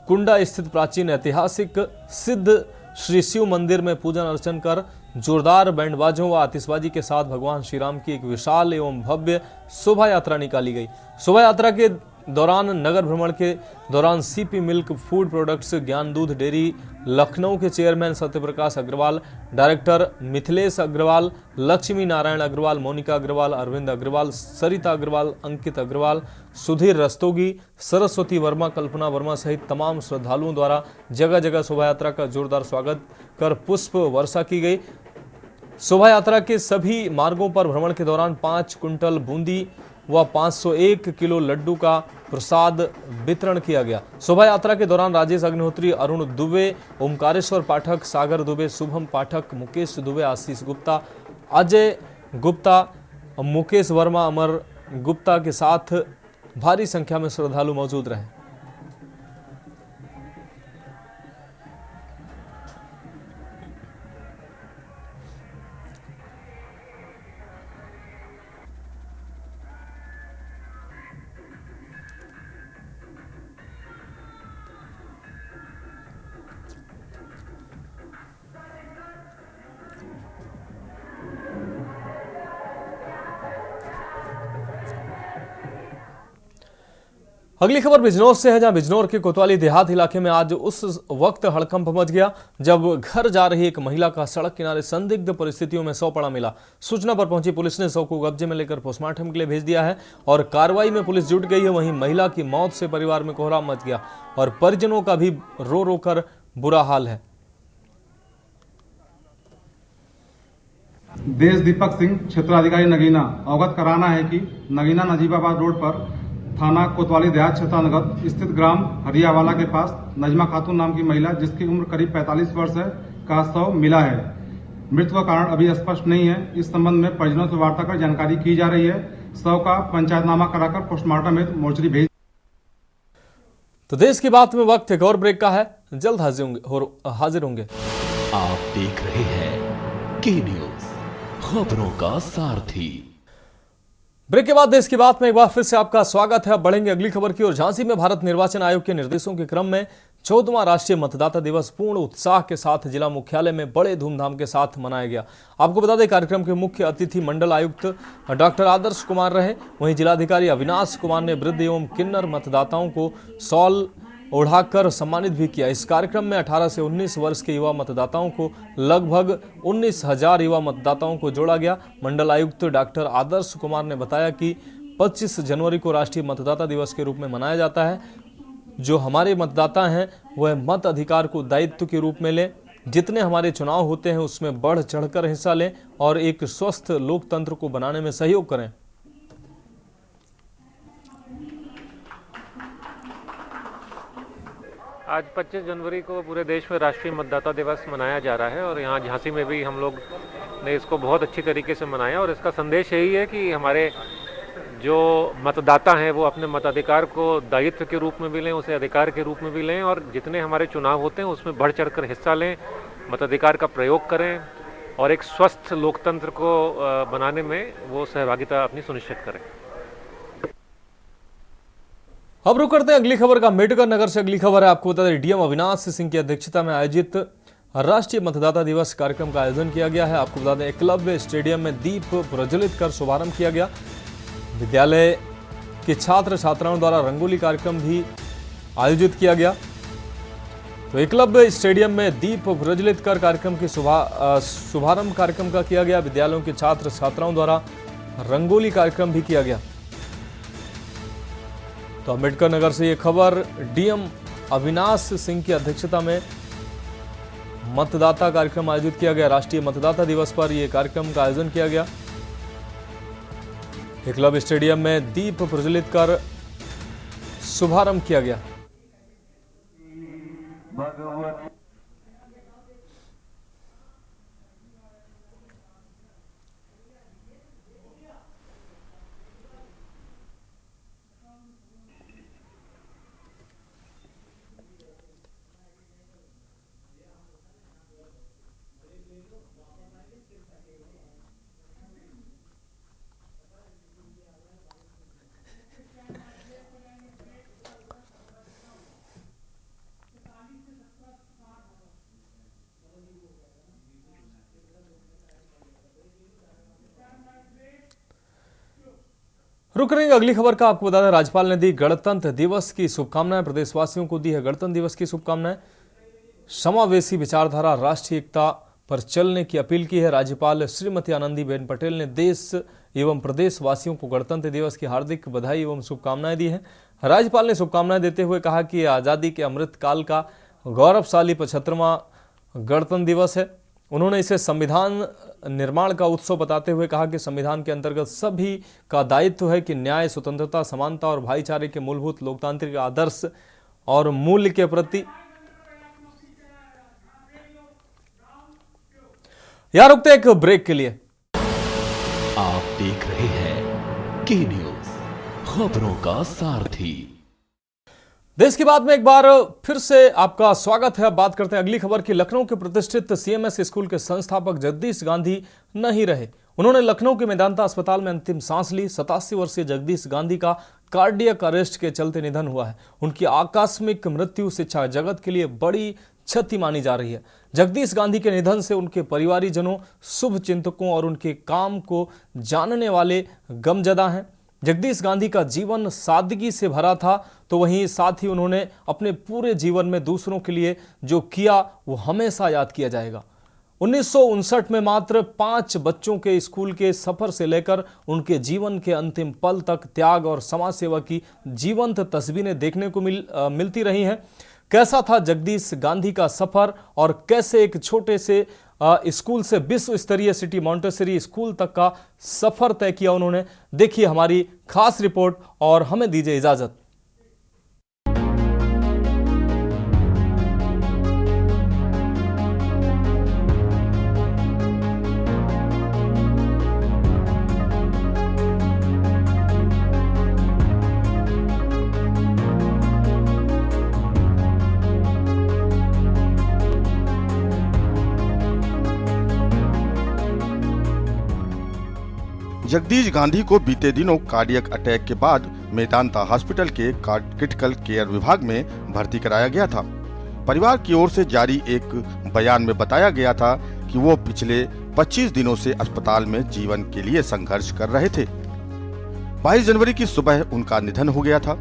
Speaker 1: कुंडा स्थित प्राचीन ऐतिहासिक सिद्ध श्री शिव मंदिर में पूजन अर्चन कर जोरदार बैंडबाजों व आतिशबाजी के साथ भगवान श्री राम की एक विशाल एवं भव्य शोभा यात्रा निकाली गई। शोभा यात्रा के दौरान नगर भ्रमण के दौरान सीपी मिल्क फूड प्रोडक्ट्स ज्ञान दूध डेयरी लखनऊ के चेयरमैन सत्यप्रकाश अग्रवाल, डायरेक्टर मिथिलेश अग्रवाल, लक्ष्मी नारायण अग्रवाल, मोनिका अग्रवाल, अरविंद अग्रवाल, सरिता अग्रवाल, अंकित अग्रवाल, सुधीर रस्तोगी, सरस्वती वर्मा, कल्पना वर्मा सहित तमाम श्रद्धालुओं द्वारा जगह जगह शोभा यात्रा का जोरदार स्वागत कर पुष्प वर्षा की गई। शोभा यात्रा के सभी मार्गों पर भ्रमण के दौरान 5 कुंटल बूंदी व 501 किलो लड्डू का प्रसाद वितरण किया गया। शोभा यात्रा के दौरान राजेश अग्निहोत्री, अरुण दुबे, ओमकारेश्वर पाठक, सागर दुबे, शुभम पाठक, मुकेश दुबे, आशीष गुप्ता, अजय गुप्ता, मुकेश वर्मा, अमर गुप्ता के साथ भारी संख्या में श्रद्धालु मौजूद रहे। अगली खबर बिजनौर से है, जहां बिजनौर के कोतवाली देहात इलाके में आज उस वक्त हड़कंप मच गया जब घर जा रही एक महिला का सड़क किनारे संदिग्ध परिस्थितियों में शव पड़ा मिला। सूचना पर पहुंची पुलिस ने शव को कब्जे में लेकर पोस्टमार्टम के लिए भेज दिया है और कार्रवाई में पुलिस जुट गई है। वहीं महिला की मौत से परिवार में कोहराम मच गया और परिजनों का भी रो रो कर बुरा हाल है।
Speaker 15: देश दीपक सिंह, क्षेत्राधिकारी नगीना, अवगत कराना है कि नगीना नजीबाबाद रोड पर थाना कोतवाली देहात क्षेत्रांतर्गत स्थित ग्राम हरियावाला के पास नजमा खातून नाम की महिला, जिसकी उम्र करीब 45 वर्ष है, का शव मिला है। मृत्यु का कारण अभी स्पष्ट नहीं है। इस संबंध में परिजनों से वार्ता कर जानकारी की जा रही है। शव का पंचायतनामा कराकर पोस्टमार्टम हेतु मोर्चरी भेज।
Speaker 1: तो देश की बात में वक्त एक और ब्रेक का है, जल्द हाजिर होंगे।
Speaker 2: आप देख रहे हैं के न्यूज, खबरों का सारथी।
Speaker 1: ब्रेक के बाद देश की बात में एक बार फिर से आपका स्वागत है। अब बढ़ेंगे अगली खबर की ओर। झांसी में भारत निर्वाचन आयोग के निर्देशों के क्रम में 14वां राष्ट्रीय मतदाता दिवस पूर्ण उत्साह के साथ जिला मुख्यालय में बड़े धूमधाम के साथ मनाया गया। आपको बता दें, कार्यक्रम के मुख्य अतिथि मंडल आयुक्त डॉक्टर आदर्श कुमार रहे। वहीं जिलाधिकारी अविनाश कुमार ने वृद्ध एवं किन्नर मतदाताओं को शॉल ओढ़ाकर सम्मानित भी किया। इस कार्यक्रम में 18 से 19 वर्ष के युवा मतदाताओं को लगभग 19,000 युवा मतदाताओं को जोड़ा गया। मंडल आयुक्त डॉक्टर आदर्श कुमार ने बताया कि 25 जनवरी को राष्ट्रीय मतदाता दिवस के रूप में मनाया जाता है। जो हमारे मतदाता हैं वह मत अधिकार को दायित्व के रूप में लें। जितने हमारे चुनाव होते हैं उसमें बढ़ चढ़कर हिस्सा लें और एक स्वस्थ लोकतंत्र को बनाने में सहयोग करें।
Speaker 16: आज 25 जनवरी को पूरे देश में राष्ट्रीय मतदाता दिवस मनाया जा रहा है और यहाँ झांसी में भी हम लोग ने इसको बहुत अच्छी तरीके से मनाया और इसका संदेश यही है कि हमारे जो मतदाता हैं वो अपने मताधिकार को दायित्व के रूप में भी लें, उसे अधिकार के रूप में भी लें और जितने हमारे चुनाव होते हैं उसमें बढ़ चढ़कर हिस्सा लें, मताधिकार का प्रयोग करें और एक स्वस्थ लोकतंत्र को बनाने में वो सहभागिता अपनी सुनिश्चित करें।
Speaker 1: अब रुक करते हैं अगली खबर का। अम्बेडकर नगर से अगली खबर है। आपको बता दें, डीएम अविनाश सिंह की अध्यक्षता में आयोजित राष्ट्रीय मतदाता दिवस कार्यक्रम का आयोजन किया गया है। आपको बता दें, एकलव्य स्टेडियम में दीप प्रज्वलित कर शुभारंभ किया गया। विद्यालय के छात्र छात्राओं द्वारा रंगोली कार्यक्रम भी आयोजित किया गया। तो एकलव्य स्टेडियम में दीप प्रज्वलित कर कार्यक्रम की शुभारंभ कार्यक्रम का किया गया। विद्यालयों के छात्र छात्राओं द्वारा रंगोली कार्यक्रम भी किया गया। तो अम्बेडकर नगर से ये खबर। डीएम अविनाश सिंह की अध्यक्षता में मतदाता कार्यक्रम आयोजित किया गया। राष्ट्रीय मतदाता दिवस पर यह कार्यक्रम का आयोजन किया गया। एकलव्य स्टेडियम में दीप प्रज्वलित कर शुभारंभ किया गया। रुक करेंगे अगली खबर का। आपको बता दें, राज्यपाल ने दी गणतंत्र दिवस की शुभकामनाएं। प्रदेशवासियों को दी है गणतंत्र दिवस की शुभकामनाएं। समावेशी विचारधारा, राष्ट्रीय एकता पर चलने की अपील की है। राज्यपाल श्रीमती आनंदीबेन पटेल ने देश एवं प्रदेशवासियों को गणतंत्र दिवस की हार्दिक बधाई एवं शुभकामनाएं दी हैं। राज्यपाल ने शुभकामनाएं देते हुए कहा कि आज़ादी के अमृत काल का गौरवशाली 75वां गणतंत्र दिवस है। उन्होंने इसे संविधान निर्माण का उत्सव बताते हुए कहा कि संविधान के अंतर्गत सभी का दायित्व है कि न्याय, स्वतंत्रता, समानता और भाईचारे के मूलभूत लोकतांत्रिक आदर्श और मूल्य के प्रति। यहां रुकते एक ब्रेक के लिए।
Speaker 2: आप देख रहे हैं के न्यूज, खबरों का सारथी।
Speaker 1: देश की बात में एक बार फिर से आपका स्वागत है। अब बात करते हैं अगली खबर की। लखनऊ के प्रतिष्ठित सीएमएस स्कूल के संस्थापक जगदीश गांधी नहीं रहे। उन्होंने लखनऊ के मेदांता अस्पताल में अंतिम सांस ली। 87 वर्षीय जगदीश गांधी का कार्डियक अरेस्ट के चलते निधन हुआ है। उनकी आकस्मिक मृत्यु शिक्षा जगत के लिए बड़ी क्षति मानी जा रही है। जगदीश गांधी के निधन से उनके परिवारीजनों, शुभ चिंतकों और उनके काम को जानने वाले गमजदा हैं। जगदीश गांधी का जीवन सादगी से भरा था, तो वहीं साथ ही उन्होंने अपने पूरे जीवन में दूसरों के लिए जो किया वो हमेशा याद किया जाएगा। 1959 में मात्र 5 बच्चों के स्कूल के सफर से लेकर उनके जीवन के अंतिम पल तक त्याग और समाज सेवा की जीवंत तस्वीरें देखने को मिलती रही हैं। कैसा था जगदीश गांधी का सफर और कैसे एक छोटे से स्कूल से विश्व स्तरीय सिटी मॉन्टेसरी स्कूल तक का सफर तय किया उन्होंने। देखिए हमारी खास रिपोर्ट और हमें दीजिए इजाजत।
Speaker 17: जगदीश गांधी को बीते दिनों कार्डियक अटैक के बाद मेदांता हॉस्पिटल के क्रिटिकल केयर विभाग में भर्ती कराया गया था। परिवार की ओर से जारी एक बयान में बताया गया था कि वो पिछले 25 दिनों से अस्पताल में जीवन के लिए संघर्ष कर रहे थे। 22 जनवरी की सुबह उनका निधन हो गया था।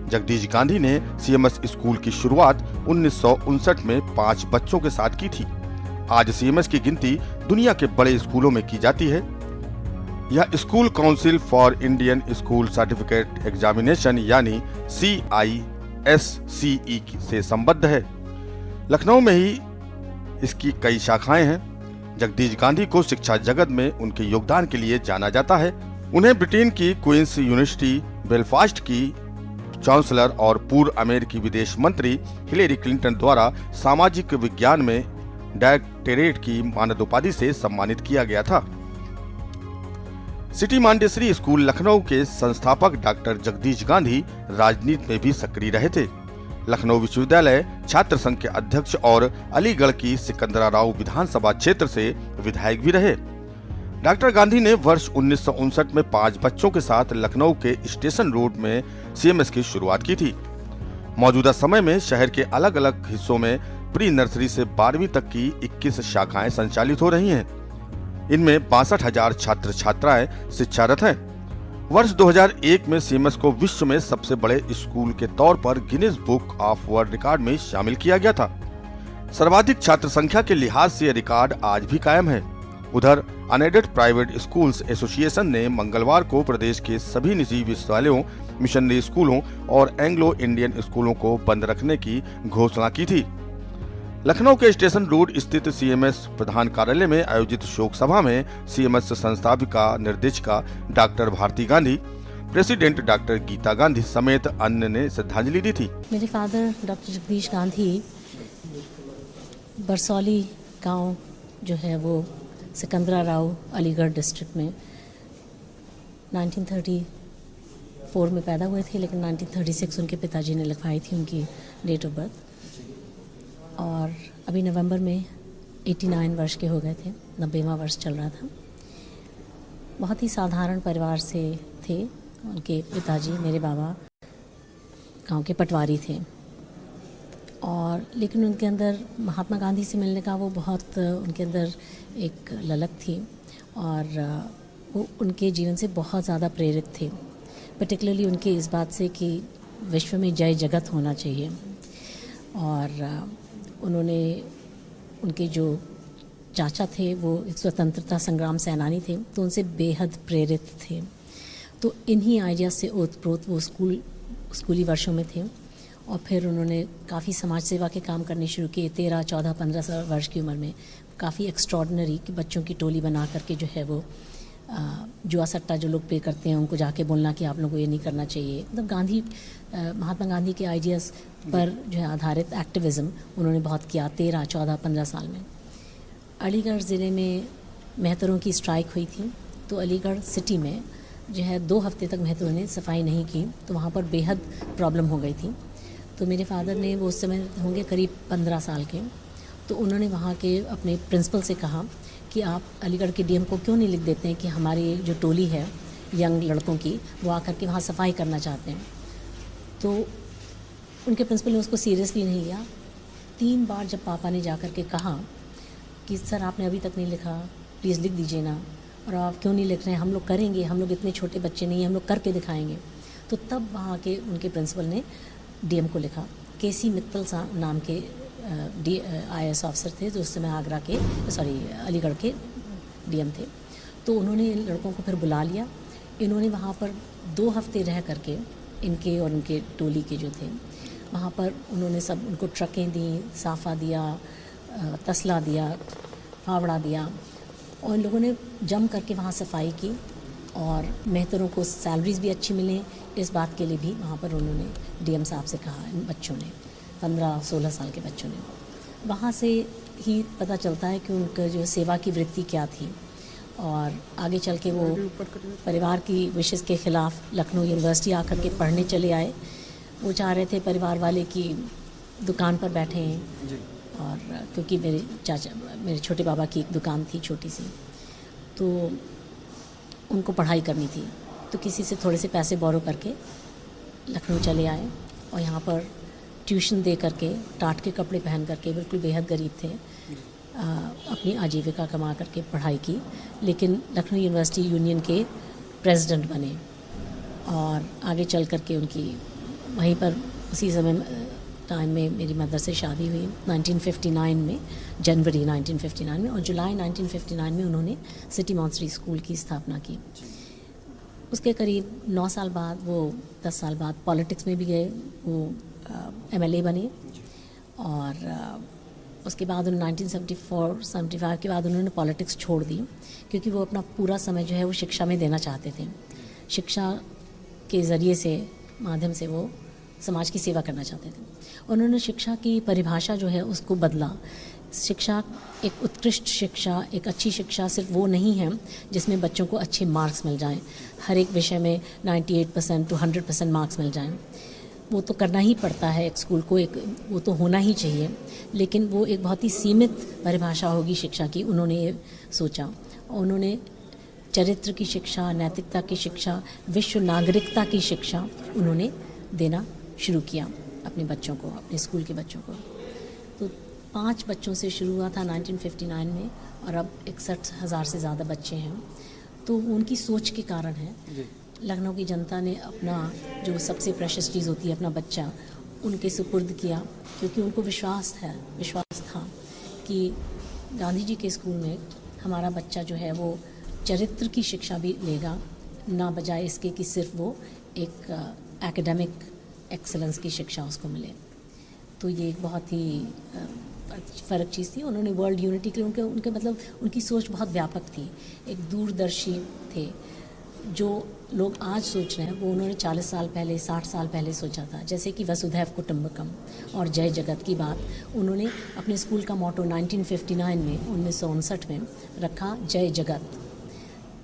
Speaker 17: जगदीश गांधी ने सीएमएस स्कूल की शुरुआत 1959 में 5 बच्चों के साथ की थी। आज सीएमएस की गिनती दुनिया के बड़े स्कूलों में की जाती है। यह school council for Indian school certificate examination यानी CISCE से संबद्ध है। लखनऊ में ही इसकी कई शाखाएं हैं। जगदीश गांधी को शिक्षा जगत में उनके योगदान के लिए जाना जाता है। उन्हें ब्रिटेन की क्वींस यूनिवर्सिटी बेलफास्ट की चांसलर और पूर्व अमेरिकी विदेश मंत्री हिलेरी क्लिंटन द्वारा सामाजिक विज्ञान में डॉक्टरेट की मानद उपाधि से सम्मानित किया गया था। सिटी मॉन्टेसरी स्कूल लखनऊ के संस्थापक डॉक्टर जगदीश गांधी राजनीति में भी सक्रिय रहे थे। लखनऊ विश्वविद्यालय छात्र संघ के अध्यक्ष और अलीगढ़ की सिकंदराबाद विधानसभा क्षेत्र से विधायक भी रहे। डॉक्टर गांधी ने वर्ष 1959 में 5 बच्चों के साथ लखनऊ के स्टेशन रोड में सीएमएस की शुरुआत की थी। मौजूदा समय में शहर के अलग अलग हिस्सों में प्री नर्सरी से 12वीं तक की 21 शाखाएं संचालित हो रही हैं। इनमें 62,000 छात्र छात्राएं शिक्षारत हैं। वर्ष 2001 में सीएमएस को विश्व में सबसे बड़े स्कूल के तौर पर Guinness book of world record में शामिल किया गया था। सर्वाधिक छात्र संख्या के लिहाज से यह रिकॉर्ड आज भी कायम है। उधर अनएडेड प्राइवेट स्कूल्स एसोसिएशन ने मंगलवार को प्रदेश के सभी निजी विश्वविद्यालयों, मिशनरी स्कूलों और एंग्लो इंडियन स्कूलों को बंद रखने की घोषणा की थी। लखनऊ के स्टेशन रोड स्थित सीएमएस प्रधान कार्यालय में आयोजित शोक सभा में सीएमएस संस्थापिका निर्देशिका doctor Bharti Gandhi, president doctor Geeta Gandhi समेत अन्य ने श्रद्धांजलि दी थी।
Speaker 18: मेरे फादर डॉक्टर जगदीश गांधी बरसौली गांव जो है वो सिकंदराबाद अलीगढ़ डिस्ट्रिक्ट में 1934 में पैदा हुए थे, लेकिन 1936 उनके पिताजी ने लिखवाई थी उनकी डेट ऑफ बर्थ, और अभी नवंबर में 89 वर्ष के हो गए थे। 90वां वर्ष चल रहा था। बहुत ही साधारण परिवार से थे। उनके पिताजी, मेरे बाबा, गांव के पटवारी थे, और लेकिन उनके अंदर महात्मा गांधी से मिलने का वो बहुत उनके अंदर एक ललक थी, और वो उनके जीवन से बहुत ज़्यादा प्रेरित थे। पर्टिकुलरली उनके इस बात से कि विश्व में जय जगत होना चाहिए, और उन्होंने उनके जो चाचा थे वो एक स्वतंत्रता संग्राम सेनानी थे, तो उनसे बेहद प्रेरित थे। तो इन्हीं आइडिया से ओतप्रोत वो स्कूली वर्षों में थे, और फिर उन्होंने काफ़ी समाज सेवा के काम करने शुरू किए। 13, 14, 15 वर्ष की उम्र में काफ़ी एक्स्ट्रॉर्डनरी कि बच्चों की टोली बना करके जो है वो जुआ सट्टा जो लोग पे करते हैं उनको जाके बोलना कि आप लोगों को ये नहीं करना चाहिए। मतलब महात्मा गांधी के आइडियाज़ पर जो है आधारित एक्टिविज़्म उन्होंने बहुत किया 13, 14, 15 साल में। अलीगढ़ ज़िले में मेहतरों की स्ट्राइक हुई थी, तो अलीगढ़ सिटी में जो है 2 हफ्ते तक मेहतरों ने सफाई नहीं की, तो वहाँ पर बेहद प्रॉब्लम हो गई थी। तो मेरे फादर ने, वो उस समय होंगे करीब 15 साल के, तो उन्होंने वहाँ के अपने प्रिंसिपल से कहा कि आप अलीगढ़ के डीएम को क्यों नहीं लिख देते हैं कि हमारी जो टोली है यंग लड़कों की वो आकर के वहाँ सफाई करना चाहते हैं। तो उनके प्रिंसिपल ने उसको सीरियसली नहीं लिया। 3 बार जब पापा ने जा कर के कहा कि सर आपने अभी तक नहीं लिखा, प्लीज़ लिख दीजिए ना, और आप क्यों नहीं लिख रहे हैं, हम लोग करेंगे, हम लोग इतने छोटे बच्चे नहीं हैं, हम लोग करके दिखाएंगे। तो तब वहाँ के उनके प्रिंसिपल ने डीएम को लिखा। केसी मित्तल नाम के IAS ऑफिसर थे जो उस समय अलीगढ़ के डीएम थे। तो उन्होंने लड़कों को फिर बुला लिया। इन्होंने वहाँ पर 2 हफ्ते रह करके इनके और उनके टोली के जो थे वहाँ पर उन्होंने सब उनको ट्रकें दी, साफ़ा दिया, तसला दिया, फावड़ा दिया, और इन लोगों ने जम करके वहाँ सफाई की, और मेहतरों को सैलरीज भी अच्छी मिले, इस बात के लिए भी वहाँ पर उन्होंने डीएम साहब से कहा। इन बच्चों ने 15-16 साल के बच्चों ने, वहाँ से ही पता चलता है कि उनका जो सेवा की वृत्ति क्या थी, और आगे चल के वो परिवार की विशेष के ख़िलाफ़ लखनऊ यूनिवर्सिटी आकर के पढ़ने चले आए। वो चाह रहे थे परिवार वाले की दुकान पर बैठे हैं, और क्योंकि मेरे छोटे बाबा की एक दुकान थी छोटी सी, तो उनको पढ़ाई करनी थी, तो किसी से थोड़े से पैसे बोरो करके लखनऊ चले आए, और यहाँ पर ट्यूशन दे करके, टाट के कपड़े पहन करके, बिल्कुल बेहद गरीब थे, अपनी आजीविका कमा करके पढ़ाई की। लेकिन लखनऊ यूनिवर्सिटी यूनियन के प्रेसिडेंट बने, और आगे चल करके उनकी वहीं पर उसी समय टाइम में मेरी मदर से शादी हुई 1959 में, जनवरी 1959 में, और जुलाई 1959 में उन्होंने सिटी मॉन्सरी स्कूल की स्थापना की। उसके करीब 9 साल बाद, वो 10 साल बाद पॉलिटिक्स में भी गए, वो MLA बने, और उसके बाद उन्होंने 1974-75 के बाद उन्होंने पॉलिटिक्स छोड़ दी, क्योंकि वो अपना पूरा समय जो है वो शिक्षा में देना चाहते थे। शिक्षा के ज़रिए से, माध्यम से वो समाज की सेवा करना चाहते थे। उन्होंने शिक्षा की परिभाषा जो है उसको बदला। शिक्षा, एक उत्कृष्ट शिक्षा, एक अच्छी शिक्षा सिर्फ वो नहीं है जिसमें बच्चों को अच्छे मार्क्स मिल जाएं, हर एक विषय में 98% to 100% मार्क्स मिल जाएं। वो तो करना ही पड़ता है एक स्कूल को, एक वो तो होना ही चाहिए, लेकिन वो एक बहुत ही सीमित परिभाषा होगी शिक्षा की। उन्होंने ये सोचा, उन्होंने चरित्र की शिक्षा, नैतिकता की शिक्षा, विश्व नागरिकता की शिक्षा उन्होंने देना शुरू किया अपने बच्चों को, अपने स्कूल के बच्चों को। तो 5 बच्चों से शुरू हुआ था 1959 में, और अब 61,000 से ज़्यादा बच्चे हैं। तो उनकी सोच के कारण है। लखनऊ की जनता ने अपना जो सबसे प्रेशियस चीज़ होती है, अपना बच्चा, उनके सुपुर्द किया, क्योंकि उनको विश्वास था कि गांधी जी के स्कूल में हमारा बच्चा जो है वो चरित्र की शिक्षा भी लेगा, ना बजाय इसके कि सिर्फ वो एक एकेडमिक एक्सेलेंस की शिक्षा उसको मिले। तो ये एक बहुत ही फ़र्क चीज़ थी। उन्होंने वर्ल्ड यूनिटी के लिए उनके मतलब उनकी सोच बहुत व्यापक थी, एक दूरदर्शी थे। जो लोग आज सोच रहे हैं वो उन्होंने 40 साल पहले, 60 साल पहले सोचा था। जैसे कि वसुधैव कुटुंबकम और जय जगत की बात उन्होंने अपने स्कूल का मोटो 1959 में, 1959 में रखा, जय जगत,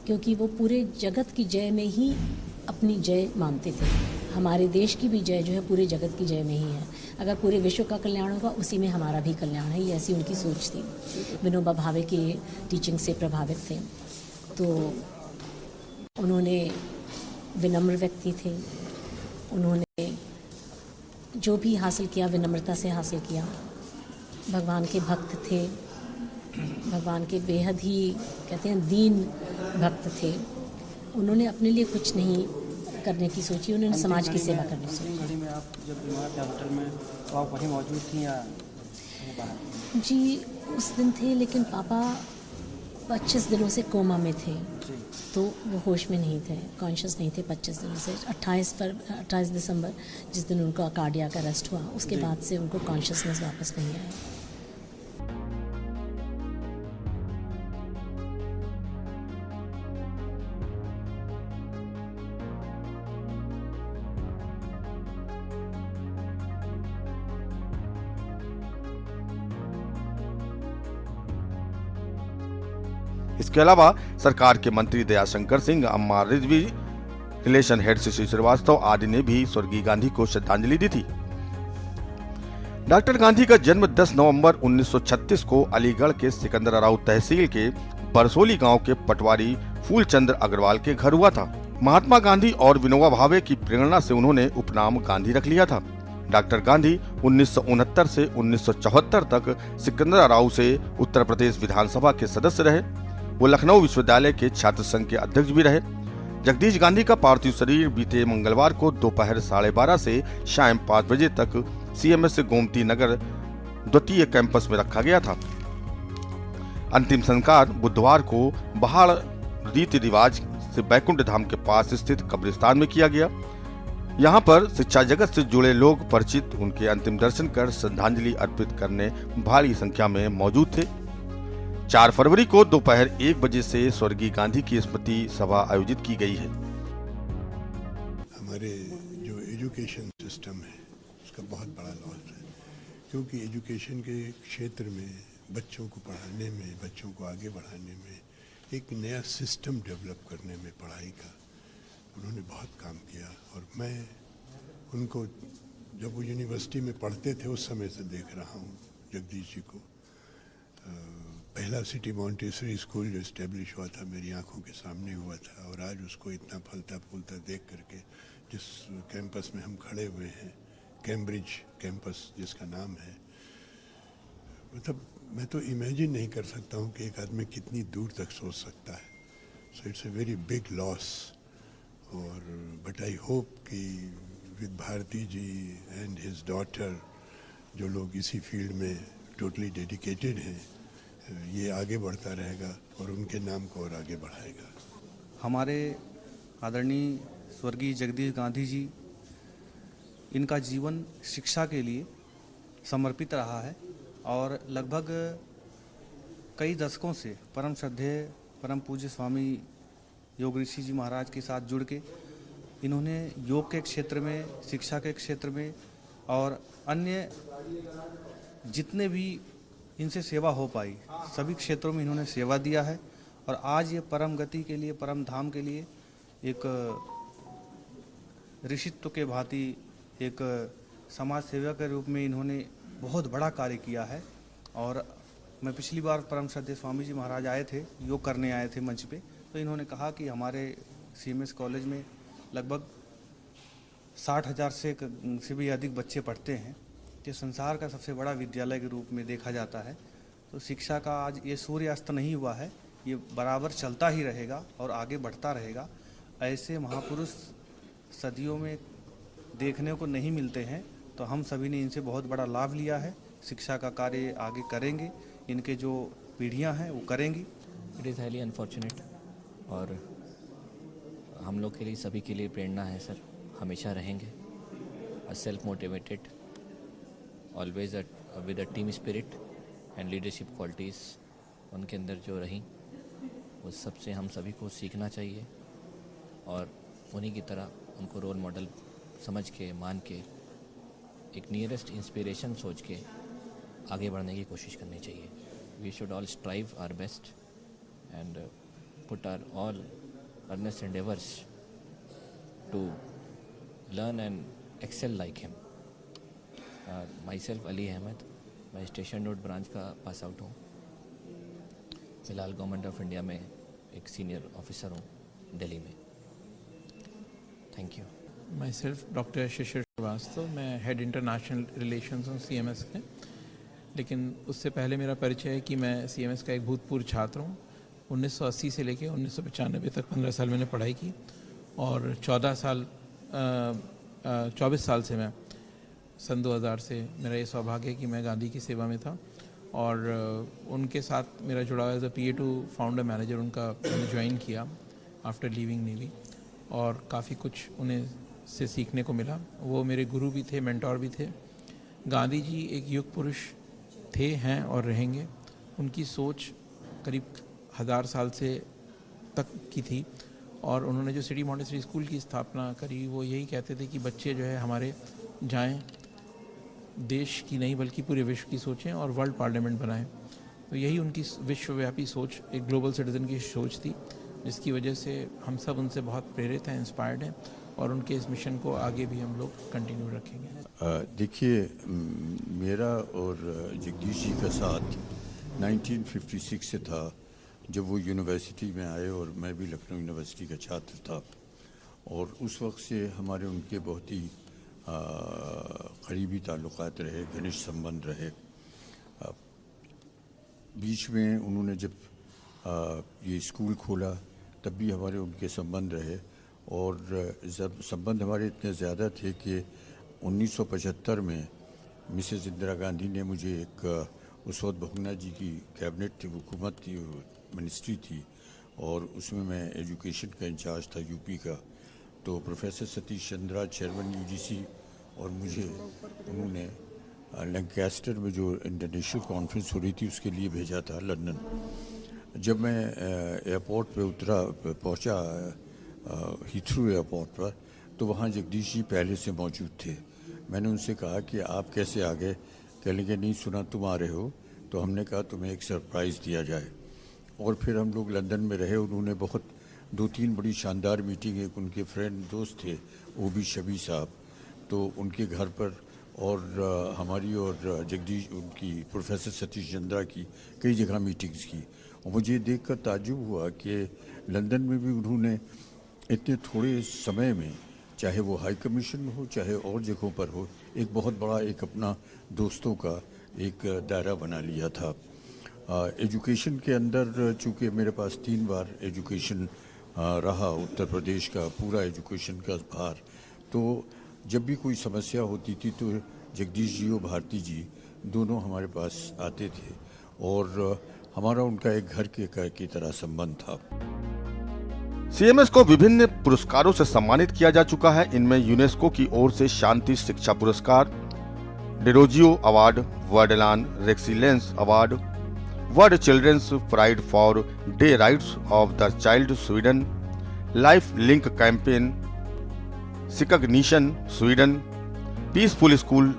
Speaker 18: क्योंकि वो पूरे जगत की जय में ही अपनी जय मानते थे। हमारे देश की भी जय जो है पूरे जगत की जय में ही है। अगर पूरे विश्व का कल्याण होगा उसी में हमारा भी कल्याण है, ये ऐसी उनकी सोच थी। विनोबा भावे की टीचिंग से प्रभावित थे। तो उन्होंने विनम्र व्यक्ति थे, उन्होंने जो भी हासिल किया विनम्रता से हासिल किया। भगवान के भक्त थे, भगवान के बेहद ही कहते हैं दीन भक्त थे। उन्होंने अपने लिए कुछ नहीं करने की सोची, उन्होंने समाज की सेवा करने की सोची।
Speaker 19: घड़ी में आप जब बीमार थे हॉस्पिटल में तो आप वहीं मौजूद थी या बाहर?
Speaker 18: जी उस दिन थे, लेकिन पापा 25 दिनों से कोमा में थे, तो वो होश में नहीं थे, कॉन्शियस नहीं थे 25 दिनों से। 28 दिसंबर जिस दिन उनका कार्डियक अरेस्ट हुआ, उसके बाद से उनको कॉन्शियसनेस वापस नहीं आया।
Speaker 17: इसके अलावा सरकार के मंत्री दयाशंकर सिंह, अम्मा रिजवी, रिलेशन हेड शशि श्रीवास्तव आदि ने भी स्वर्गीय गांधी को श्रद्धांजलि दी थी। डॉक्टर गांधी का जन्म 10 नवंबर 1936 को अलीगढ़ के सिकंदराबाद तहसील के बरसोली गांव के पटवारी फूलचंद्र अग्रवाल के घर हुआ था। महात्मा गांधी और विनोबा भावे की प्रेरणा से उन्होंने उपनाम गांधी रख लिया था। डॉक्टर गांधी 1969 से 1974 तक सिकंदराबाद से उत्तर प्रदेश विधानसभा के सदस्य रहे। वो लखनऊ विश्वविद्यालय के छात्र संघ के अध्यक्ष भी रहे। जगदीश गांधी का पार्थिव शरीर बीते मंगलवार को दोपहर 12:30 से शाम 5 बजे तक सीएमएस गोमती नगर द्वितीय कैंपस में रखा गया था। अंतिम संस्कार बुधवार को बहाड़ रीति रिवाज से बैकुंठ धाम के पास स्थित कब्रिस्तान में किया गया। यहाँ पर शिक्षा जगत से जुड़े लोग परिचित उनके अंतिम दर्शन कर श्रद्धांजलि अर्पित करने भारी संख्या में मौजूद थे। 4 फरवरी को दोपहर 1 बजे से स्वर्गीय गांधी की स्मृति सभा आयोजित की गई है।
Speaker 20: हमारे जो एजुकेशन सिस्टम है उसका बहुत बड़ा लॉस है, क्योंकि एजुकेशन के क्षेत्र में बच्चों को पढ़ाने में, बच्चों को आगे बढ़ाने में, एक नया सिस्टम डेवलप करने में पढ़ाई का उन्होंने बहुत काम किया। और मैं उनको जब वो यूनिवर्सिटी में पढ़ते थे उस समय से देख रहा हूँ जगदीश जी को। पहला सिटी मॉन्टेसरी स्कूल जो इस्टेब्लिश हुआ था मेरी आंखों के सामने हुआ था, और आज उसको इतना फलता फूलता देख करके जिस कैंपस में हम खड़े हुए हैं, कैम्ब्रिज कैंपस जिसका नाम है, मतलब मैं तो इमेजिन नहीं कर सकता हूँ कि एक आदमी कितनी दूर तक सोच सकता है। So it's a very big loss. और बट आई होप कि with Bharti ji and his daughter, जो लोग इसी फील्ड में टोटली डेडिकेटेड हैं, ये आगे बढ़ता रहेगा और उनके नाम को और आगे बढ़ाएगा।
Speaker 19: हमारे आदरणीय स्वर्गीय जगदीश गांधी जी, इनका जीवन शिक्षा के लिए समर्पित रहा है और लगभग कई दशकों से परम श्रद्धेय परम पूज्य स्वामी योग ऋषि जी महाराज के साथ जुड़ के इन्होंने योग के क्षेत्र में, शिक्षा के क्षेत्र में और अन्य जितने भी इनसे सेवा हो पाई सभी क्षेत्रों में इन्होंने सेवा दिया है। और आज ये परम गति के लिए, परम धाम के लिए एक ऋषित्व के भांति एक समाज सेवा के रूप में इन्होंने बहुत बड़ा कार्य किया है। और मैं पिछली बार परम श्रद्धेय स्वामी जी महाराज आए थे, योग करने आए थे मंच पे, तो इन्होंने कहा कि हमारे सीएमएस कॉलेज में लगभग 60,000 से भी अधिक बच्चे पढ़ते हैं, ये संसार का सबसे बड़ा विद्यालय के रूप में देखा जाता है। तो शिक्षा का आज ये सूर्यास्त नहीं हुआ है, ये बराबर चलता ही रहेगा और आगे बढ़ता रहेगा। ऐसे महापुरुष सदियों में देखने को नहीं मिलते हैं, तो हम सभी ने इनसे बहुत बड़ा लाभ लिया है। शिक्षा का कार्य आगे करेंगे, इनके जो पीढ़ियां हैं वो करेंगी।
Speaker 21: इट इज़ हाईली अनफॉर्चुनेट और हम लोग के लिए, सभी के लिए प्रेरणा है सर, हमेशा रहेंगे। Self motivated, always with a team spirit and leadership qualities उनके अंदर जो रही, वो सबसे हम सभी को सीखना चाहिए और उन्हीं की तरह उनको रोल मॉडल समझ के, मान के, एक नियरेस्ट इंस्पिरेशन सोच के आगे बढ़ने की कोशिश करनी चाहिए। We should all strive our best and put our all earnest endeavours to learn and excel like him. Myself Ali Ahmad, मैं स्टेशन रोड ब्रांच का पास आउट हूँ। फ़िलहाल गवर्नमेंट ऑफ इंडिया में एक सीनियर ऑफिसर हूँ दिल्ली में। Thank you.
Speaker 22: Myself doctor Shishir Srivastava, मैं head international relations हूँ सीएमएस के। लेकिन उससे पहले मेरा परिचय है कि मैं सीएमएस का एक भूतपूर्व छात्र हूँ। 1980 से लेकर 1995 तक 15 साल मैंने पढ़ाई की। और 24 साल से मैं सन 2000 से मेरा ये सौभाग्य है कि मैं गांधी की सेवा में था और उनके साथ मेरा जुड़ाव as a PA2 founder manager उनका मैंने ज्वाइन किया आफ्टर लीविंग नेवी और काफ़ी कुछ उन्हें से सीखने को मिला। वो मेरे गुरु भी थे, मेंटोर भी थे। गांधी जी एक युग पुरुष थे, हैं और रहेंगे। उनकी सोच करीब 1000 साल से तक की थी और उन्होंने जो सिटी मॉन्टेसरी स्कूल की स्थापना करी वो यही कहते थे कि बच्चे जो है हमारे जाएं, देश की नहीं बल्कि पूरे विश्व की सोचें और वर्ल्ड पार्लियामेंट बनाएं। तो यही उनकी विश्वव्यापी सोच, एक ग्लोबल सिटीज़न की सोच थी, जिसकी वजह से हम सब उनसे बहुत प्रेरित हैं, इंस्पायर्ड हैं और उनके इस मिशन को आगे भी हम लोग कंटिन्यू रखेंगे।
Speaker 3: देखिए, मेरा और जगदीश जी का साथ 1956 से था जब वो यूनिवर्सिटी में आए और मैं भी लखनऊ यूनिवर्सिटी का छात्र था और उस वक्त से हमारे उनके बहुत ही करीबी ताल्लुकात रहे, घनिष्ठ संबंध रहे। बीच में उन्होंने जब ये स्कूल खोला तब भी हमारे उनके संबंध रहे और जब संबंध हमारे इतने ज़्यादा थे कि 1975 में मिसेस इंदिरा गांधी ने मुझे एक उस वक्त बहुगुणा जी की कैबिनेट थी, हुकूमत थी, मिनिस्ट्री थी और उसमें मैं एजुकेशन का इंचार्ज था यूपी का। तो professor Satish Chandra chairman UGC और मुझे उन्होंने लैंकास्टर में जो इंटरनेशनल कॉन्फ्रेंस हो रही थी उसके लिए भेजा था लंदन। जब मैं एयरपोर्ट पे पहुंचा हीथ्रू एयरपोर्ट पर तो वहाँ जगदीश जी पहले से मौजूद थे। मैंने उनसे कहा कि आप कैसे आ गए? कहने के नहीं सुना तुम आ रहे हो, तो हमने कहा तुम्हें एक सरप्राइज़ दिया जाए और फिर हम लोग लंदन में रहे। उन्होंने बहुत 2-3 बड़ी शानदार मीटिंग, एक उनके फ्रेंड दोस्त थे OB शबी साहब, तो उनके घर पर और हमारी और जगदीश उनकी प्रोफेसर सतीश चंद्रा की कई जगह मीटिंग्स की और मुझे देखकर ताज्जुब हुआ कि लंदन में भी उन्होंने इतने थोड़े समय में, चाहे वो हाई कमीशन में हो चाहे और जगहों पर हो, एक बहुत बड़ा एक अपना दोस्तों का एक दायरा बना लिया था। एजुकेशन के अंदर चूँकि मेरे पास 3 बार एजुकेशन रहा, उत्तर प्रदेश का पूरा एजुकेशन का भार, तो जब भी कोई समस्या होती थी तो जगदीश जी और भारती जी दोनों हमारे पास आते थे और हमारा उनका एक घर की तरह संबंध था।
Speaker 17: CMS को विभिन्न पुरस्कारों से सम्मानित किया जा चुका है। इनमें यूनेस्को की ओर से Shanti Shiksha Puraskar, Derozio award, world excellence award, world children's prize for the rights of the child Sweden, life link campaign recognition Sweden, peaceful school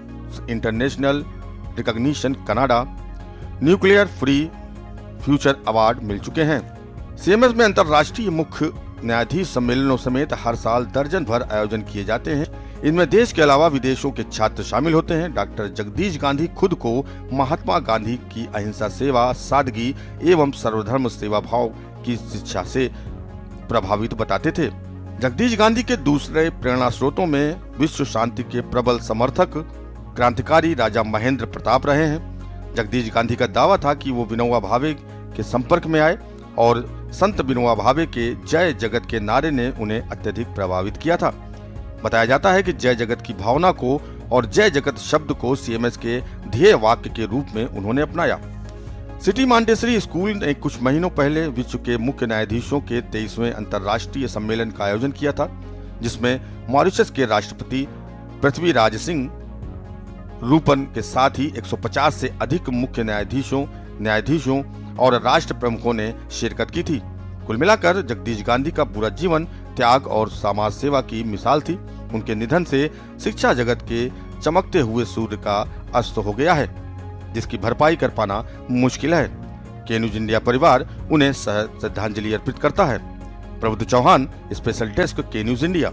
Speaker 17: international recognition Canada, nuclear free future award मिल चुके हैं। CMS में अंतर्राष्ट्रीय मुख्य न्यायाधीश सम्मेलनों समेत हर साल दर्जन भर आयोजन किए जाते हैं। इनमें देश के अलावा विदेशों के छात्र शामिल होते हैं। डॉक्टर जगदीश गांधी खुद को महात्मा गांधी की अहिंसा सेवा, सादगी एवं सर्वधर्म सेवा भाव की शिक्षा से प्रभावित बताते थे। जगदीश गांधी के दूसरे प्रेरणा स्रोतों में विश्व शांति के प्रबल समर्थक क्रांतिकारी राजा महेंद्र प्रताप रहे हैं। जगदीश गांधी का दावा था कि वो विनोबा भावे के संपर्क में आए और संत विनोबा भावे के जय जगत के नारे ने उन्हें अत्यधिक प्रभावित किया था। बताया जाता है कि जय जगत की भावना को और जय जगत शब्द को CMS के ध्येय वाक्य के रूप में उन्होंने अपनाया। सिटी मॉन्टेसरी स्कूल ने कुछ महीनों पहले विश्व के मुख्य न्यायाधीशों के 23वें अंतर्राष्ट्रीय सम्मेलन का आयोजन किया था, जिसमें मॉरिशस के राष्ट्रपति पृथ्वीराज सिंह रूपन के साथ ही 150 से अधिक मुख्य न्यायाधीशों और राष्ट्र प्रमुखों ने शिरकत की थी। कुल मिलाकर जगदीश गांधी का पूरा जीवन त्याग और समाज सेवा की मिसाल थी। उनके निधन से शिक्षा जगत के चमकते हुए सूर्य का अस्त हो गया है, जिसकी भरपाई कर पाना मुश्किल है। के न्यूज इंडिया परिवार उन्हें श्रद्धांजलि अर्पित करता है। प्रबुद्ध चौहान, स्पेशल डेस्क, के न्यूज इंडिया।